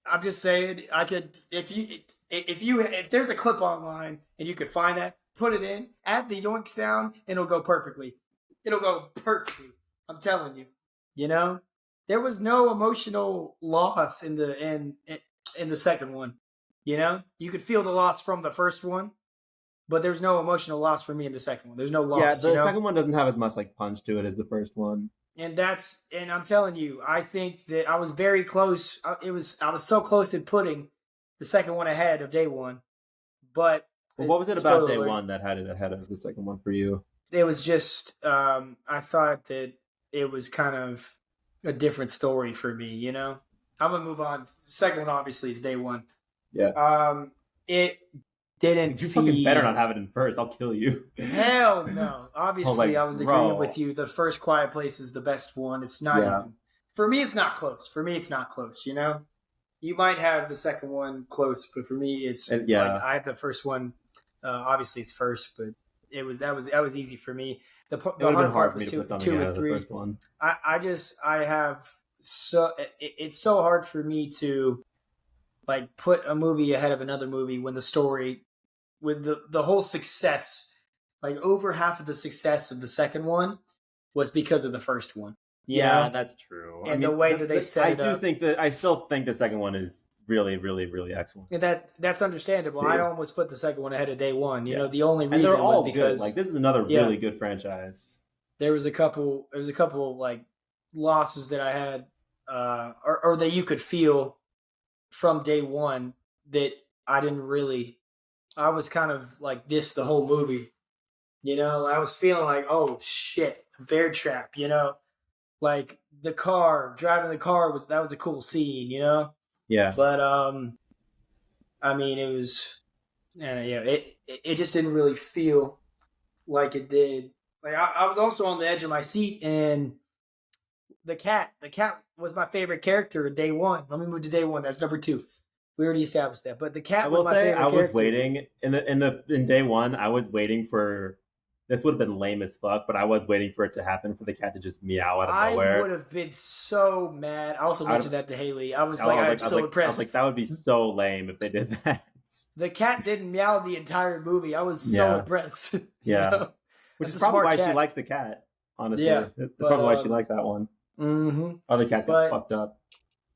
[SPEAKER 2] I'm just saying, I could if there's a clip online and you could find that, put it in, add the yoink sound, and it'll go perfectly. It'll go perfectly. I'm telling you. There was no emotional loss in the second one. You could feel the loss from the first one, but there's no emotional loss for me in the second one. There's no loss.
[SPEAKER 1] Yeah, the second one doesn't have as much like punch to it as the first one.
[SPEAKER 2] And I'm telling you, I think that I was very close. I was so close in putting the second one ahead of day one. But
[SPEAKER 1] what was it about day one that had it ahead of the second one for you?
[SPEAKER 2] It was just I thought that it was kind of a different story for me. I'm gonna move on. Second one obviously is day one.
[SPEAKER 1] Yeah.
[SPEAKER 2] It didn't.
[SPEAKER 1] You fucking better not have it in first. I'll kill you.
[SPEAKER 2] Hell no. Obviously, I was agreeing with you. The first Quiet Place is the best one. It's not even. For me, it's not close. You might have the second one close, but for me, it's like I have the first one. Obviously, it's first, but that was easy for me. The hard part was 2 and 3. It's so hard for me to like put a movie ahead of another movie when the story, with the whole success, like over half of the success of the second one was because of the first one.
[SPEAKER 1] Yeah, that's true.
[SPEAKER 2] And the way that they set it up.
[SPEAKER 1] I still think the second one is really, really, really excellent.
[SPEAKER 2] And that's understandable. Yeah. I almost put the second one ahead of day one. The only reason
[SPEAKER 1] and they're all
[SPEAKER 2] was because
[SPEAKER 1] good. Like this is another really good franchise.
[SPEAKER 2] There was a couple like losses that I had, or that you could feel from day one that I didn't really. I was kind of like this the whole movie. I was feeling like, oh shit, bear trap. Like driving the car was a cool scene.
[SPEAKER 1] Yeah.
[SPEAKER 2] But I mean, it was, it just didn't really feel like it did. Like I was also on the edge of my seat, and the cat was my favorite character in day one. Let me move to day one. That's number 2. We already established that. But the cat was my favorite character.
[SPEAKER 1] I was waiting in day one. I was waiting for. This would have been lame as fuck, but I was waiting for it to happen for the cat to just meow out of nowhere.
[SPEAKER 2] I would have been so mad. I also mentioned that to Haley. I was so impressed.
[SPEAKER 1] I was like, that would be so lame if they did that.
[SPEAKER 2] The cat didn't meow the entire movie. I was so impressed.
[SPEAKER 1] Yeah. Which is probably why she likes the cat, honestly. Yeah, that's probably why she liked that one.
[SPEAKER 2] Mm-hmm.
[SPEAKER 1] Other cats got fucked up.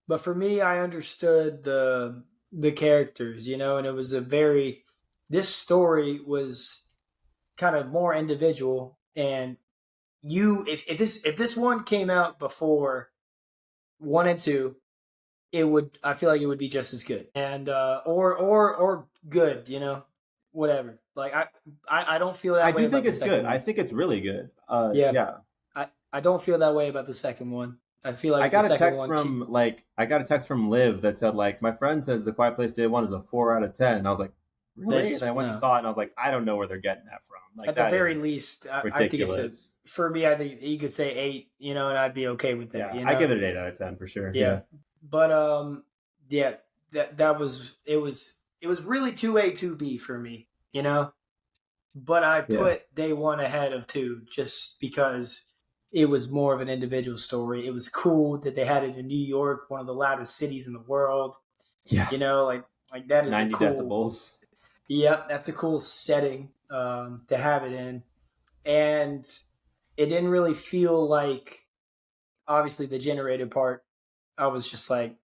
[SPEAKER 2] But for me, I understood the characters, and it was this story was kind of more individual, and if this one came out before 1 and 2, I feel like it would be just as good, and or good, whatever. Like I don't feel that way.
[SPEAKER 1] I do think it's good. I think it's really good. Yeah.
[SPEAKER 2] I don't feel that way about the second one. I feel
[SPEAKER 1] I
[SPEAKER 2] like the
[SPEAKER 1] got a
[SPEAKER 2] second
[SPEAKER 1] text
[SPEAKER 2] one
[SPEAKER 1] from like I got a text from Liv that said like my friend says The Quiet Place Day 1 is a 4 out of 10. And I was like, really? And
[SPEAKER 2] that's
[SPEAKER 1] I went to
[SPEAKER 2] no.
[SPEAKER 1] saw it and I was like, I don't know where they're getting that from. Like
[SPEAKER 2] At the
[SPEAKER 1] that
[SPEAKER 2] very
[SPEAKER 1] is
[SPEAKER 2] least, I think it's a
[SPEAKER 1] ridiculous.
[SPEAKER 2] for me. I think you could say 8, and I'd be okay with that.
[SPEAKER 1] Yeah, I give it an 8 out of 10 for sure.
[SPEAKER 2] Yeah,
[SPEAKER 1] Yeah,
[SPEAKER 2] but yeah, that was it was really 2A 2B for me. But I
[SPEAKER 1] yeah,
[SPEAKER 2] put day one ahead of two just because it was more of an individual story. It was cool that they had it in New York, one of the loudest cities in the world.
[SPEAKER 1] yeah.
[SPEAKER 2] Like that is a
[SPEAKER 1] 90
[SPEAKER 2] cool.
[SPEAKER 1] decibels.
[SPEAKER 2] Yep, that's a cool setting to have it in, and it didn't really feel like obviously the generated part. I was just like,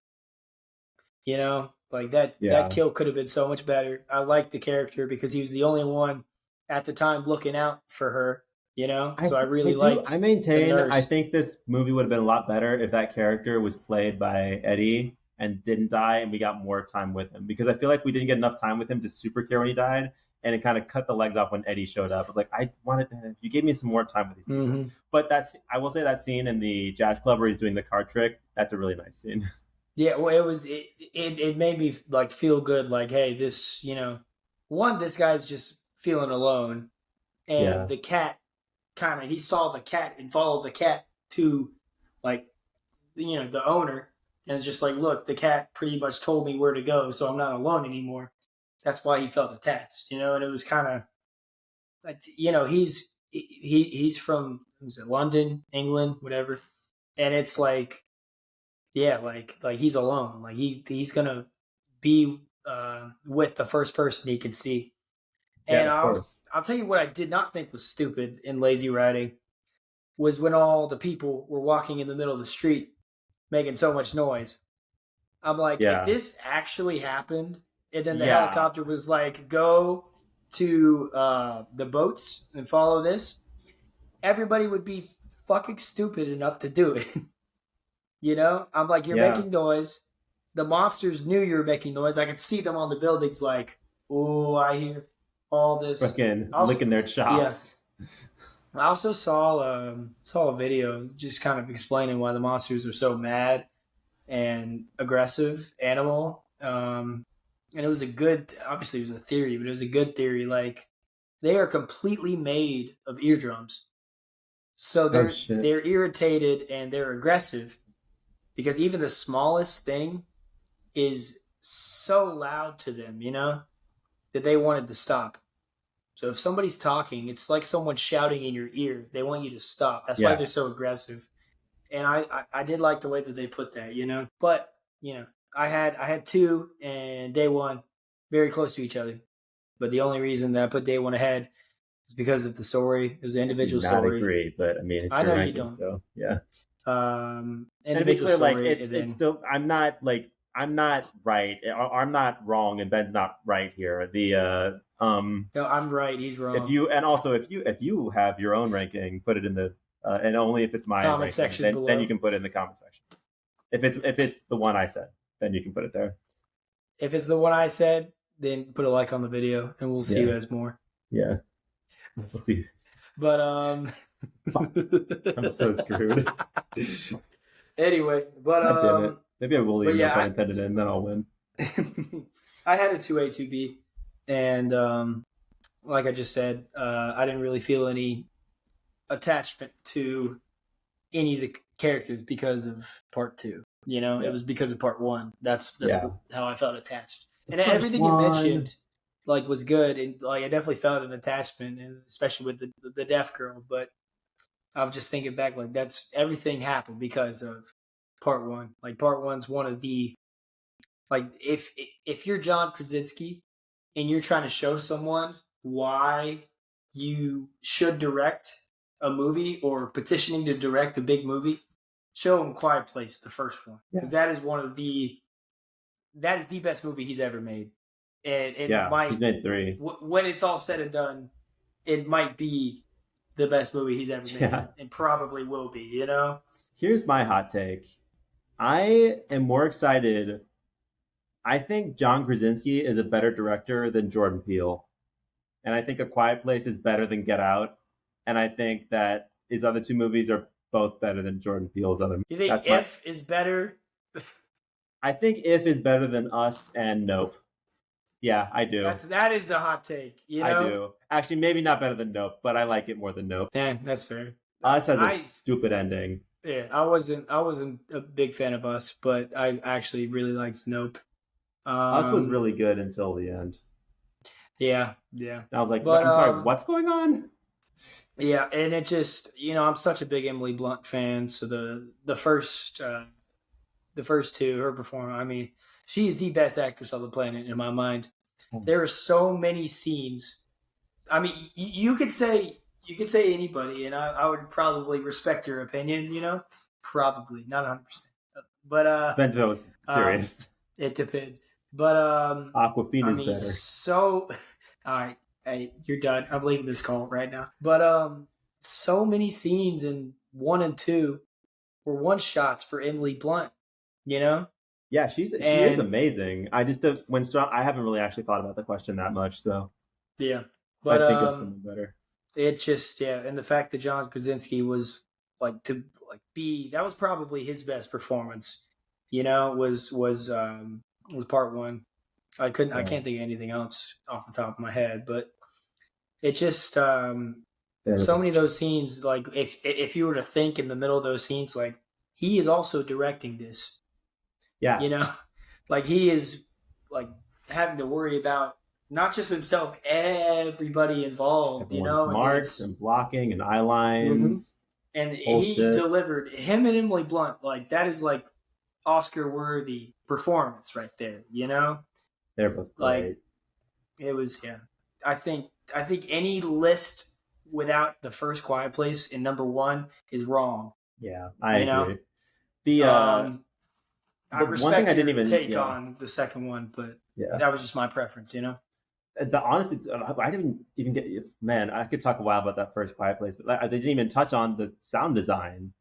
[SPEAKER 2] like that
[SPEAKER 1] Yeah.
[SPEAKER 2] kill could have been so much better. I liked the character because he was the only one at the time looking out for her, so I really
[SPEAKER 1] I
[SPEAKER 2] liked the
[SPEAKER 1] maintain I
[SPEAKER 2] nurse.
[SPEAKER 1] think this movie would have been a lot better if that character was played by Eddie and didn't die and we got more time with him because I feel like we didn't get enough time with him to super care when he died and it kind of cut the legs off when Eddie showed up. I was like, I wanted you gave me some more time with these people.
[SPEAKER 2] Mm-hmm.
[SPEAKER 1] But I will say that scene in the jazz club where he's doing the card trick, that's a really nice scene.
[SPEAKER 2] Yeah, well, it made me like feel good. Like, hey, this one, this guy's just feeling alone, and
[SPEAKER 1] Yeah.
[SPEAKER 2] the cat kind of he saw the cat and followed the cat to like the owner, and it's just like, look, the cat pretty much told me where to go, so I'm not alone anymore. That's why he felt attached, and it was kind of like he's from was it London, England, whatever, and it's like yeah, like he's alone, like he's gonna be with the first person he can see,
[SPEAKER 1] Yeah,
[SPEAKER 2] and
[SPEAKER 1] of course.
[SPEAKER 2] I'll tell you what I did not think was stupid in lazy writing was when all the people were walking in the middle of the street making so much noise. I'm like, if
[SPEAKER 1] Yeah.
[SPEAKER 2] this actually happened, and then the
[SPEAKER 1] Yeah.
[SPEAKER 2] helicopter was like, go to the boats and follow this, everybody would be fucking stupid enough to do it. I'm like, you're
[SPEAKER 1] Yeah.
[SPEAKER 2] making noise. The monsters knew you were making noise. I could see them on the buildings, like, oh, I hear all this.
[SPEAKER 1] Fucking
[SPEAKER 2] Also,
[SPEAKER 1] licking their
[SPEAKER 2] yeah,
[SPEAKER 1] chops.
[SPEAKER 2] I also saw a video just kind of explaining why the monsters are so mad and aggressive animal. And it was a good, obviously, it was a theory, but it was a good theory. Like they are completely made of eardrums, so
[SPEAKER 1] Oh
[SPEAKER 2] they're
[SPEAKER 1] shit.
[SPEAKER 2] they're irritated and they're aggressive because even the smallest thing is so loud to them, that they wanted to stop. So if somebody's talking, it's like someone shouting in your ear. They want you to stop. That's why
[SPEAKER 1] Yeah.
[SPEAKER 2] they're so aggressive. And I did like the way that they put that, But I had two and day one very close to each other. But the only reason that I put day one ahead is because of the story. It was an
[SPEAKER 1] I do
[SPEAKER 2] individual
[SPEAKER 1] not
[SPEAKER 2] story.
[SPEAKER 1] agree, but I mean it's
[SPEAKER 2] I
[SPEAKER 1] your
[SPEAKER 2] know you
[SPEAKER 1] ranking,
[SPEAKER 2] don't.
[SPEAKER 1] so yeah. And to be
[SPEAKER 2] Individual
[SPEAKER 1] clear, like
[SPEAKER 2] story, and
[SPEAKER 1] it's
[SPEAKER 2] then
[SPEAKER 1] still I'm not right. I'm not wrong, and Ben's not right here.
[SPEAKER 2] no, I'm right. He's
[SPEAKER 1] If
[SPEAKER 2] wrong.
[SPEAKER 1] you and also if you have your own ranking, put it in the and only if it's my
[SPEAKER 2] Comment
[SPEAKER 1] ranking,
[SPEAKER 2] section
[SPEAKER 1] then you
[SPEAKER 2] below.
[SPEAKER 1] can put it in the comment section. If it's the one I said, then you can put it there.
[SPEAKER 2] If it's the one I said, then put a like on the video, and we'll see
[SPEAKER 1] Yeah,
[SPEAKER 2] you guys more.
[SPEAKER 1] yeah. We'll see.
[SPEAKER 2] But
[SPEAKER 1] Fuck, I'm so screwed.
[SPEAKER 2] anyway,
[SPEAKER 1] God damn it. Maybe I will leave
[SPEAKER 2] but
[SPEAKER 1] no pun
[SPEAKER 2] yeah,
[SPEAKER 1] intended in, then I'll win.
[SPEAKER 2] I had a 2A 2B, and like I just said, I didn't really feel any attachment to any of the characters because of part two. It
[SPEAKER 1] Yeah,
[SPEAKER 2] was because of part one. That's
[SPEAKER 1] yeah.
[SPEAKER 2] how I felt attached,
[SPEAKER 1] The
[SPEAKER 2] and
[SPEAKER 1] first
[SPEAKER 2] everything you
[SPEAKER 1] one.
[SPEAKER 2] mentioned like was good, and like I definitely felt an attachment, and especially with the deaf girl. But I was just thinking back, like that's everything happened because of part one. Like part one's one of the like if you're John Krasinski and you're trying to show someone why you should direct a movie or petitioning to direct a big movie, show him Quiet Place, the first one,
[SPEAKER 1] Yeah,
[SPEAKER 2] because that is the best movie he's ever made, and it
[SPEAKER 1] yeah.
[SPEAKER 2] might
[SPEAKER 1] He's made three.
[SPEAKER 2] when it's all said and done, it might be the best movie he's ever made,
[SPEAKER 1] Yeah.
[SPEAKER 2] and probably will be.
[SPEAKER 1] Here's my hot take. I am more excited. I think John Krasinski is a better director than Jordan Peele. And I think A Quiet Place is better than Get Out. And I think that his other two movies are both better than Jordan Peele's other.
[SPEAKER 2] You think
[SPEAKER 1] That's
[SPEAKER 2] If is better?
[SPEAKER 1] I think If is better than Us and Nope. Yeah, I do.
[SPEAKER 2] That is a hot take.
[SPEAKER 1] I do. Actually, maybe not better than Nope, but I like it more than Nope.
[SPEAKER 2] Yeah, that's fair.
[SPEAKER 1] Us has a stupid ending.
[SPEAKER 2] Yeah, I wasn't a big fan of Us, but I actually really liked Nope.
[SPEAKER 1] Us was really good until the end.
[SPEAKER 2] Yeah.
[SPEAKER 1] And I was like, I'm sorry, what's going on?
[SPEAKER 2] Yeah, and it just, I'm such a big Emily Blunt fan, so the first two, her performance, I mean, she is the best actress on the planet in my mind. There are so many scenes. I mean, you could say anybody, and I would probably respect your opinion. Probably not 100%, but
[SPEAKER 1] depends if it was serious.
[SPEAKER 2] It depends, but
[SPEAKER 1] Aquafina's better.
[SPEAKER 2] So, all right, hey, you're done. I'm leaving this call right now. But so many scenes in 1 and 2 were one shots for Emily Blunt.
[SPEAKER 1] Yeah, she is amazing. I just I haven't really actually thought about the question that much, so
[SPEAKER 2] yeah. But
[SPEAKER 1] I think of someone better.
[SPEAKER 2] It just and the fact that John Krasinski was that was probably his best performance. Was part 1. I can't think of anything else off the top of my head, but it just so many of those scenes. Like if you were to think in the middle of those scenes, like he is also directing this.
[SPEAKER 1] Yeah.
[SPEAKER 2] Like he is like having to worry about not just himself, everybody involved.
[SPEAKER 1] Everyone's marks and blocking and eye lines.
[SPEAKER 2] Mm-hmm. And he delivered him and Emily Blunt. Like that is like Oscar worthy performance right there.
[SPEAKER 1] They're both great.
[SPEAKER 2] Like it was. Yeah, I think any list without the first Quiet Place in number 1 is wrong.
[SPEAKER 1] Yeah, I agree.
[SPEAKER 2] I respect your take on the second one, but that was just my preference.
[SPEAKER 1] Honestly, I didn't even get. Man, I could talk a while about that first Quiet Place, but they didn't even touch on the sound design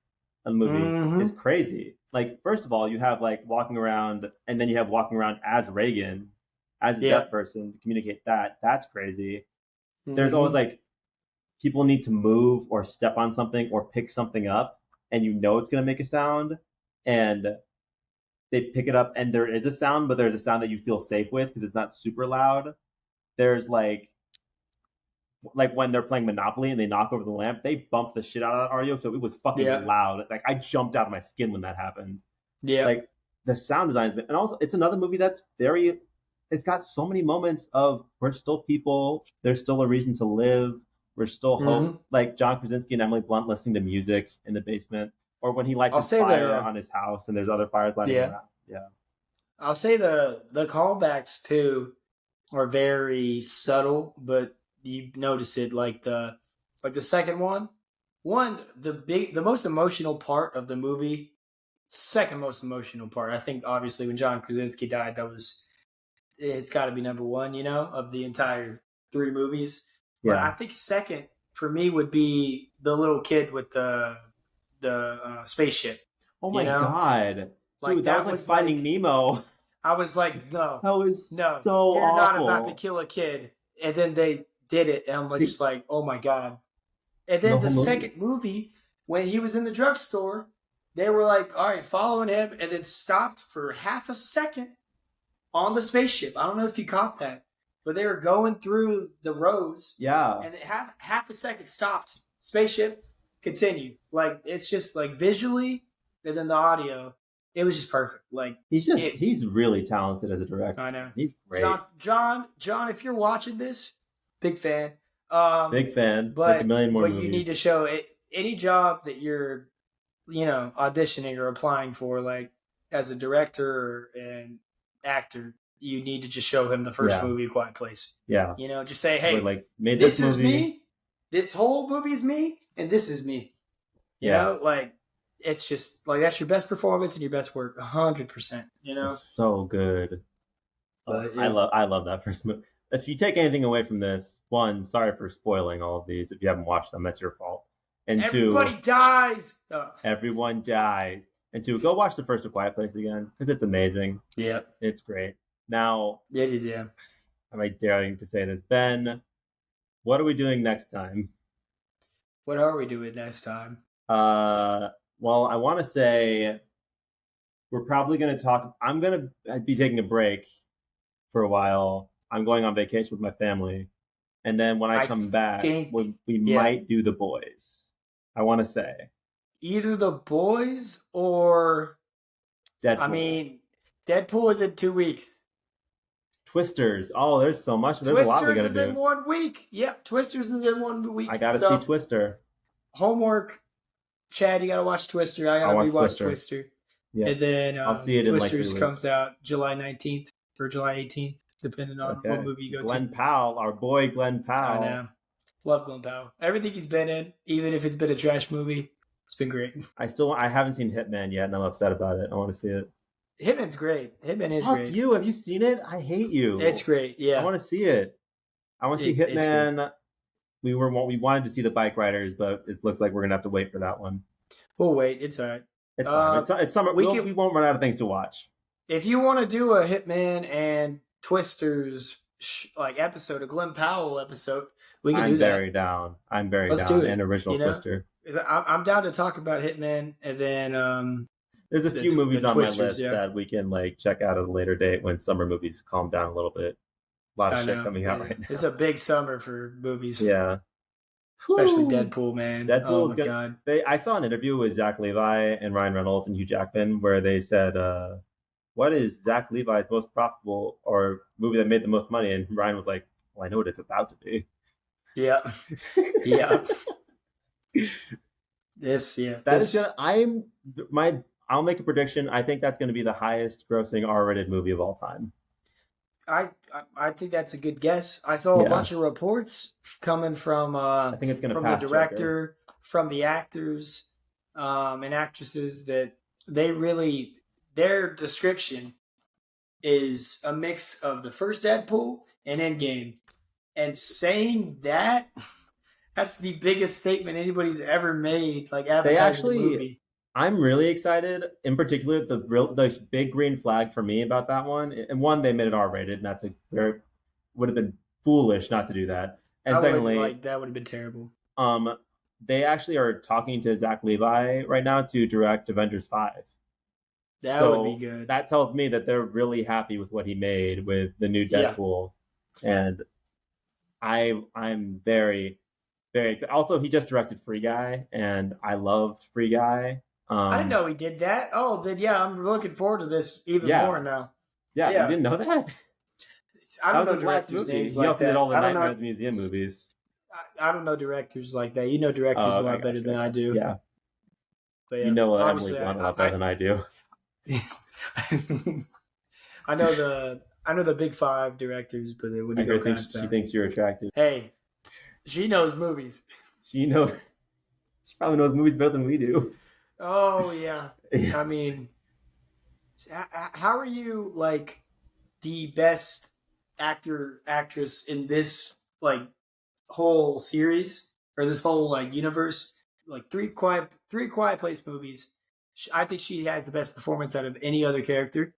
[SPEAKER 1] of the movie. Mm-hmm. It's crazy. Like, first of all, you have like walking around, and then you have walking around as Reagan, as a deaf person to communicate that. That's crazy. Mm-hmm. There's always like people need to move or step on something or pick something up, and it's going to make a sound, and they pick it up, and there is a sound, but there's a sound that you feel safe with because it's not super loud. There's like when they're playing Monopoly and they knock over the lamp, they bump the shit out of that audio, so it was fucking loud. Like I jumped out of my skin when that happened. Yeah. Like the sound design has been, and also it's another movie that's it's got so many moments of we're still people, there's still a reason to live, we're still hope. Like John Krasinski and Emily Blunt listening to music in the basement, or when he lights a fire on his house and there's other fires lighting around. Yeah. I'll
[SPEAKER 2] say the callbacks too are very subtle, but you notice it. Like the second one, the most emotional part of the movie, second most emotional part. I think obviously when John Krasinski died, it's got to be number 1, of the entire 3 movies. But I think second for me would be the little kid with the spaceship.
[SPEAKER 1] Oh my god, dude, that was like Finding Nemo.
[SPEAKER 2] I was like, no.
[SPEAKER 1] That was so awful.
[SPEAKER 2] You're not about to kill a kid. And then they did it, and I'm just like, oh my god. And then the second movie, when he was in the drugstore, they were like, all right, following him, and then stopped for half a second on the spaceship. I don't know if you caught that, but they were going through the rows.
[SPEAKER 1] Yeah.
[SPEAKER 2] And half a second stopped. Spaceship, continue. Like, it's just like visually, and then the audio. It was just perfect. Like
[SPEAKER 1] he's really talented as a director.
[SPEAKER 2] I know.
[SPEAKER 1] He's great.
[SPEAKER 2] John, if you're watching this, big fan.
[SPEAKER 1] Big fan. But, like a million more movies.
[SPEAKER 2] You need to show it, any job that you're, auditioning or applying for, like as a director and actor, you need to just show him the first movie, Quiet Place.
[SPEAKER 1] Yeah.
[SPEAKER 2] Just say, hey,
[SPEAKER 1] made
[SPEAKER 2] this is me. This whole movie is me, and this is me. You know, like. It's just like that's your best performance and your best work, 100%.
[SPEAKER 1] It's so good. But, I love that first movie. If you take anything away from this, 1, sorry for spoiling all of these. If you haven't watched them, that's your fault. And
[SPEAKER 2] everybody dies.
[SPEAKER 1] Everyone dies. And 2, go watch the first A Quiet Place again because it's amazing.
[SPEAKER 2] Yeah,
[SPEAKER 1] it's great. Now,
[SPEAKER 2] it is. Yeah.
[SPEAKER 1] Am I daring to say this, Ben? What are we doing next time?
[SPEAKER 2] What are we doing next time?
[SPEAKER 1] Well, I want to say we're probably going to talk. I'm going to be taking a break for a while. I'm going on vacation with my family. And then when I
[SPEAKER 2] I
[SPEAKER 1] come back,
[SPEAKER 2] think,
[SPEAKER 1] we
[SPEAKER 2] yeah,
[SPEAKER 1] might do The Boys. I want to say
[SPEAKER 2] either The Boys or, I
[SPEAKER 1] Deadpool.
[SPEAKER 2] mean, Deadpool is in 2 weeks.
[SPEAKER 1] Twisters. Oh, there's so much. There's a lot we
[SPEAKER 2] Twisters
[SPEAKER 1] got to
[SPEAKER 2] is in
[SPEAKER 1] do.
[SPEAKER 2] 1 week. Yep, Twisters is in 1 week.
[SPEAKER 1] I got to see
[SPEAKER 2] So,
[SPEAKER 1] Twister.
[SPEAKER 2] homework, Chad, you got to watch Twister. I got
[SPEAKER 1] I'll
[SPEAKER 2] to
[SPEAKER 1] watch
[SPEAKER 2] rewatch
[SPEAKER 1] Twister.
[SPEAKER 2] Twister.
[SPEAKER 1] Yeah.
[SPEAKER 2] And then
[SPEAKER 1] I'll see it in like
[SPEAKER 2] Twisters
[SPEAKER 1] 3 weeks.
[SPEAKER 2] comes out July 19th or July 18th, depending on what
[SPEAKER 1] Okay.
[SPEAKER 2] movie you go
[SPEAKER 1] Glenn
[SPEAKER 2] to.
[SPEAKER 1] Powell, our boy Glenn
[SPEAKER 2] I
[SPEAKER 1] Powell.
[SPEAKER 2] know. Love Glenn Powell. Everything he's been in, even if it's been a trash movie, it's been great.
[SPEAKER 1] I haven't seen Hitman yet, and I'm upset about it. I want to see it.
[SPEAKER 2] Hitman's great. Hitman is
[SPEAKER 1] Fuck
[SPEAKER 2] great.
[SPEAKER 1] you! Have you seen it? I hate you.
[SPEAKER 2] It's great.
[SPEAKER 1] I
[SPEAKER 2] Yeah.
[SPEAKER 1] want to see it. I want to see
[SPEAKER 2] It's great.
[SPEAKER 1] Hitman. We wanted to see the Bike Riders, but it looks like we're gonna have to wait for that one.
[SPEAKER 2] We'll wait. It's all right.
[SPEAKER 1] It's fine. It's summer. We won't run out of things to watch.
[SPEAKER 2] If you want to do a Hitman and Twisters like episode, a Glenn Powell episode, we can do that.
[SPEAKER 1] I'm very down. I'm very
[SPEAKER 2] Let's
[SPEAKER 1] down.
[SPEAKER 2] do it.
[SPEAKER 1] And original Twister.
[SPEAKER 2] I'm down to talk about Hitman, and then
[SPEAKER 1] there's a few movies on
[SPEAKER 2] Twisters,
[SPEAKER 1] my list that we can like check out at a later date when summer movies calm down a little bit. A lot of shit coming out right now.
[SPEAKER 2] It's a big summer for movies.
[SPEAKER 1] Yeah.
[SPEAKER 2] Especially Deadpool, man.
[SPEAKER 1] Deadpool
[SPEAKER 2] is good. God.
[SPEAKER 1] I saw an interview with Zach Levi and Ryan Reynolds and Hugh Jackman where they said, what is Zach Levi's most profitable or movie that made the most money? And Ryan was like, well, I know what it's about to be.
[SPEAKER 2] Yeah. Yeah.
[SPEAKER 1] I'll make a prediction. I think that's going to be the highest grossing R-rated movie of all time.
[SPEAKER 2] I think that's a good guess. I saw a bunch of reports coming from
[SPEAKER 1] I think it's going to
[SPEAKER 2] from the director, from the actors, and actresses that their description is a mix of the first Deadpool and Endgame. And saying that, that's the biggest statement anybody's ever made, like advertising the movie.
[SPEAKER 1] I'm really excited. In particular, the big green flag for me about that one, and one, they made it R-rated, and would have been foolish not to do that. And secondly,
[SPEAKER 2] that would have been terrible.
[SPEAKER 1] They actually are talking to Zach Levi right now to direct Avengers 5.
[SPEAKER 2] That would be good.
[SPEAKER 1] That tells me that they're really happy with what he made with the new Deadpool, and I'm very, very excited. Also, he just directed Free Guy, and I loved Free Guy.
[SPEAKER 2] I didn't know he did that. Oh, then I'm looking forward to this even more now.
[SPEAKER 1] Yeah, you didn't know that?
[SPEAKER 2] I don't know directors' names like that. He also did
[SPEAKER 1] all the Nightmare at the Museum movies.
[SPEAKER 2] I don't know directors like that. You know directors a lot better than I do.
[SPEAKER 1] Yeah.
[SPEAKER 2] But
[SPEAKER 1] you know Emily Blunt a lot better than I do.
[SPEAKER 2] I know the big five directors, but they wouldn't go past that.
[SPEAKER 1] She thinks you're attractive.
[SPEAKER 2] Hey, she knows movies.
[SPEAKER 1] She probably knows movies better than we do.
[SPEAKER 2] Oh yeah. I mean, how are you like the best actress in this like whole series or this whole like universe? Like three quiet place movies. I think she has the best performance out of any other character.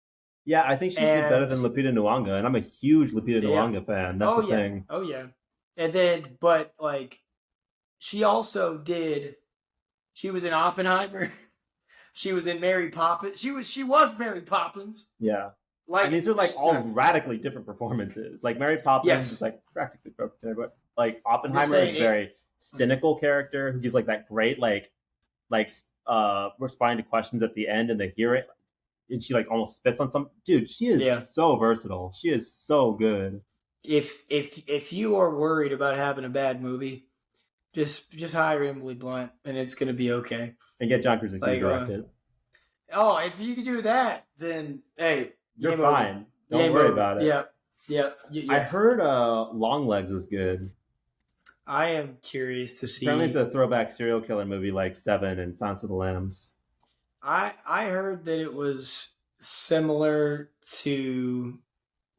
[SPEAKER 1] Yeah, I think she did better than Lupita Nyong'o, and I'm a huge Lupita Nyong'o fan. That's the thing.
[SPEAKER 2] Oh yeah. And then, but like, she also did. She was in Oppenheimer. She was in Mary Poppins. She was Mary Poppins.
[SPEAKER 1] Yeah. Like, and these are like all radically different performances. Like Mary Poppins is like practically perfect, but like Oppenheimer is a very cynical character who's like that great responding to questions at the end and they hear it and she like almost spits on some dude. She is so versatile. She is so good.
[SPEAKER 2] If you are worried about having a bad movie, just hire Emily Blunt and it's gonna be okay.
[SPEAKER 1] And get John Krasinski to direct it.
[SPEAKER 2] If you can do that, then hey,
[SPEAKER 1] you're fine. Don't worry about it.
[SPEAKER 2] Yeah.
[SPEAKER 1] I heard Longlegs was good.
[SPEAKER 2] I am curious to see.
[SPEAKER 1] Apparently, it's a throwback serial killer movie like Seven and Silence of the Lambs.
[SPEAKER 2] I heard that it was similar to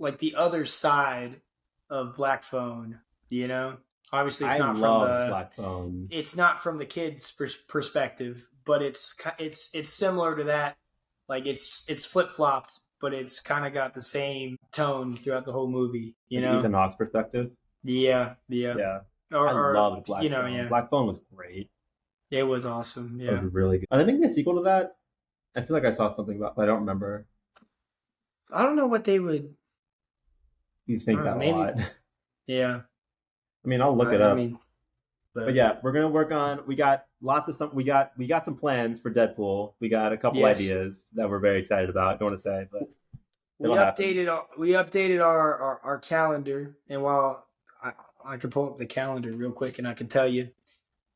[SPEAKER 2] like the other side of Black Phone. You know, obviously it's not from the
[SPEAKER 1] Black Phone.
[SPEAKER 2] It's not from the kid's perspective, but it's similar to that. Like it's flip flopped, but it's kind of got the same tone throughout the whole movie. You know,
[SPEAKER 1] Ethan Hawke's perspective.
[SPEAKER 2] Yeah.
[SPEAKER 1] I loved Black Phone. Black Phone was great.
[SPEAKER 2] It was awesome.
[SPEAKER 1] That was
[SPEAKER 2] Yeah.
[SPEAKER 1] really good. Are they making a sequel to that? I feel like I saw something about, but I don't remember.
[SPEAKER 2] I don't know what they would.
[SPEAKER 1] You
[SPEAKER 2] I
[SPEAKER 1] think
[SPEAKER 2] don't know.
[SPEAKER 1] that a
[SPEAKER 2] Maybe.
[SPEAKER 1] lot.
[SPEAKER 2] Yeah.
[SPEAKER 1] I mean, I'll look it
[SPEAKER 2] I
[SPEAKER 1] up.
[SPEAKER 2] mean,
[SPEAKER 1] But
[SPEAKER 2] but
[SPEAKER 1] yeah, we're gonna work on. We got lots of some. We got some plans for Deadpool. We got a couple
[SPEAKER 2] yes,
[SPEAKER 1] ideas that we're very excited about. Don't want to say, but
[SPEAKER 2] we
[SPEAKER 1] it'll happen.
[SPEAKER 2] updated. We updated our calendar, and while I can pull up the calendar real quick, and I can tell you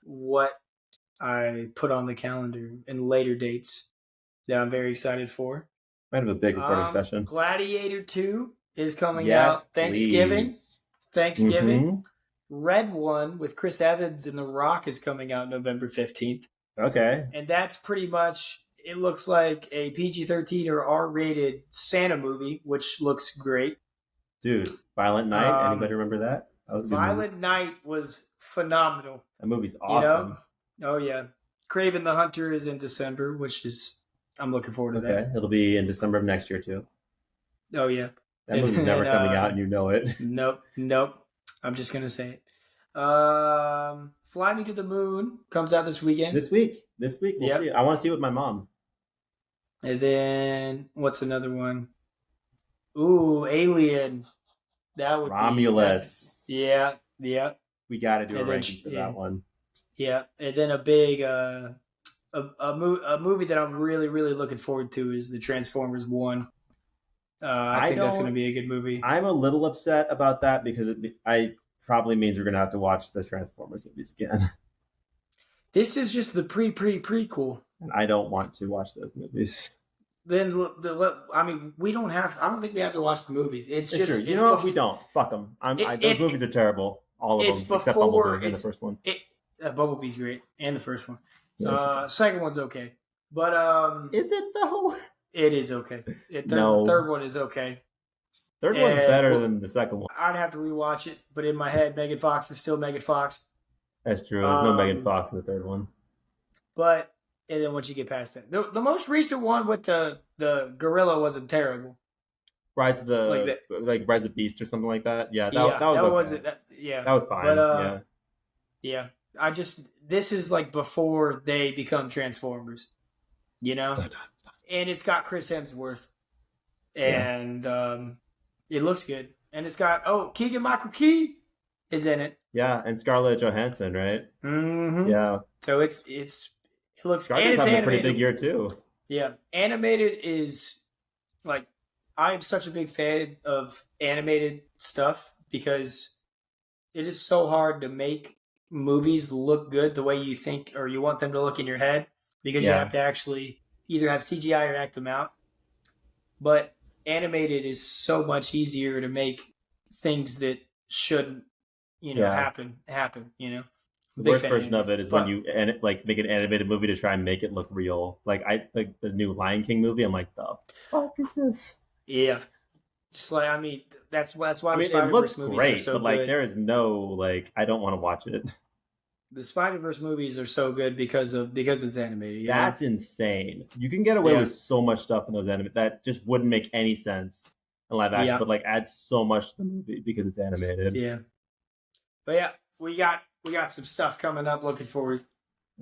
[SPEAKER 2] what I put on the calendar in later dates that I'm very excited for.
[SPEAKER 1] Might have a big recording session.
[SPEAKER 2] Gladiator 2 is coming
[SPEAKER 1] Yes,
[SPEAKER 2] out Thanksgiving.
[SPEAKER 1] please.
[SPEAKER 2] Thanksgiving.
[SPEAKER 1] Mm-hmm.
[SPEAKER 2] Red One with Chris Evans and The Rock is coming out November 15th.
[SPEAKER 1] Okay.
[SPEAKER 2] And that's pretty much, it looks like a PG-13 or R-rated Santa movie, which looks great.
[SPEAKER 1] Dude, Violent Night. Anybody remember that? That was a good movie.
[SPEAKER 2] Violent Night was phenomenal.
[SPEAKER 1] That movie's awesome.
[SPEAKER 2] Oh, yeah. Craven the Hunter is in December, which is, I'm looking forward to that.
[SPEAKER 1] Okay, it'll be in December of next year too.
[SPEAKER 2] Oh, yeah.
[SPEAKER 1] That movie's never coming out, and you know it.
[SPEAKER 2] Nope. I'm just gonna say it. Fly Me to the Moon comes out this weekend.
[SPEAKER 1] This week, we'll see it. I want to see it with my mom.
[SPEAKER 2] And then what's another one? Ooh, Alien. That would
[SPEAKER 1] Romulus.
[SPEAKER 2] Be yeah.
[SPEAKER 1] We got to do a ranking for that one.
[SPEAKER 2] Yeah, and then a big a movie that I'm really looking forward to is the Transformers 1. I think that's going to be a good movie.
[SPEAKER 1] I'm a little upset about that because I probably means we're going to have to watch the Transformers movies again.
[SPEAKER 2] This is just the prequel.
[SPEAKER 1] And I don't want to watch those movies.
[SPEAKER 2] Then I mean, we don't have. I don't think we have to watch the movies. It's just
[SPEAKER 1] true. You know what? We don't. Fuck them. Those movies are terrible. All of them, except Bumblebee and the first one.
[SPEAKER 2] Bumblebee's great, and the first one. Second one's okay, but
[SPEAKER 1] is it though?
[SPEAKER 2] It is okay. Third one is okay.
[SPEAKER 1] Third one's better than the second one.
[SPEAKER 2] I'd have to rewatch it, but in my head, Megan Fox is still Megan Fox.
[SPEAKER 1] That's true. There's no Megan Fox in the third one.
[SPEAKER 2] But and then once you get past that, the most recent one with the gorilla wasn't terrible.
[SPEAKER 1] Rise of the Rise of the Beast or something like that. Yeah, that was okay. That was fine. But,
[SPEAKER 2] yeah. This is like before they become Transformers, you know, and it's got Chris Hemsworth, and it looks good, and it's got Keegan-Michael Key is in it.
[SPEAKER 1] Yeah, and Scarlett Johansson, right?
[SPEAKER 2] Mm-hmm.
[SPEAKER 1] Yeah.
[SPEAKER 2] So it looks.
[SPEAKER 1] Scarlett's having a pretty big year too.
[SPEAKER 2] Yeah, animated is like I am such a big fan of animated stuff because it is so hard to make movies look good the way you think or you want them to look in your head because you have to actually either have CGI or act them out. But animated is so much easier to make things that shouldn't, happen, The
[SPEAKER 1] worst version of it is when you make an animated movie to try and make it look real. Like the new Lion King movie, I'm like, the fuck is this?
[SPEAKER 2] Yeah. Just like that's why the
[SPEAKER 1] Spider-Verse
[SPEAKER 2] movies
[SPEAKER 1] great,
[SPEAKER 2] are so
[SPEAKER 1] but
[SPEAKER 2] good.
[SPEAKER 1] There is no I don't want to watch it.
[SPEAKER 2] The Spider-Verse movies are so good because it's animated.
[SPEAKER 1] That's insane. You can get away with so much stuff in those animated that just wouldn't make any sense in live action, but adds so much to the movie because it's animated.
[SPEAKER 2] Yeah. But we got some stuff coming up. Looking forward.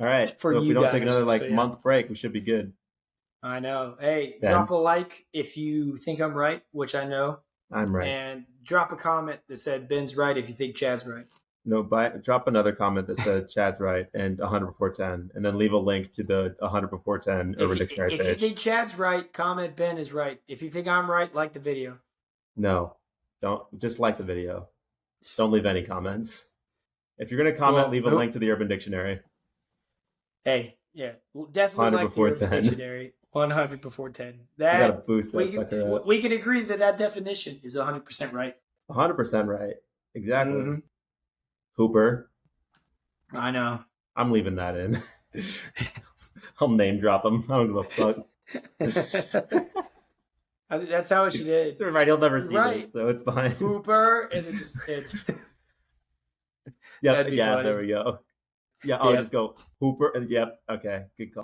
[SPEAKER 1] All right. So if we don't take another month break, we should be good.
[SPEAKER 2] I know. Hey, drop a like if you think I'm right, which I know.
[SPEAKER 1] I'm right.
[SPEAKER 2] And drop a comment that said Ben's right if you think Chad's right.
[SPEAKER 1] No, drop another comment that said Chad's right and 100 before 10, and then leave a link to the 100 before 10 Urban Dictionary page.
[SPEAKER 2] If you think Chad's right, comment Ben is right. If you think I'm right, like the video.
[SPEAKER 1] No, don't. Just like the video. Don't leave any comments. If you're going to comment, leave a link to the Urban Dictionary.
[SPEAKER 2] Hey, yeah, definitely like the Urban Dictionary. 100 before 10.
[SPEAKER 1] That, you gotta boost that sucker up.
[SPEAKER 2] We can agree that definition is 100% right.
[SPEAKER 1] 100% right. Exactly. Mm-hmm. Hooper.
[SPEAKER 2] I know.
[SPEAKER 1] I'm leaving that in. I'll name drop him. I don't give a fuck.
[SPEAKER 2] That's how it should end.
[SPEAKER 1] It's right. He'll never see this, so it's fine.
[SPEAKER 2] Hooper, and then just it's.
[SPEAKER 1] Yeah. There we go. Yeah. I'll just go Hooper. Yep. Okay. Good call.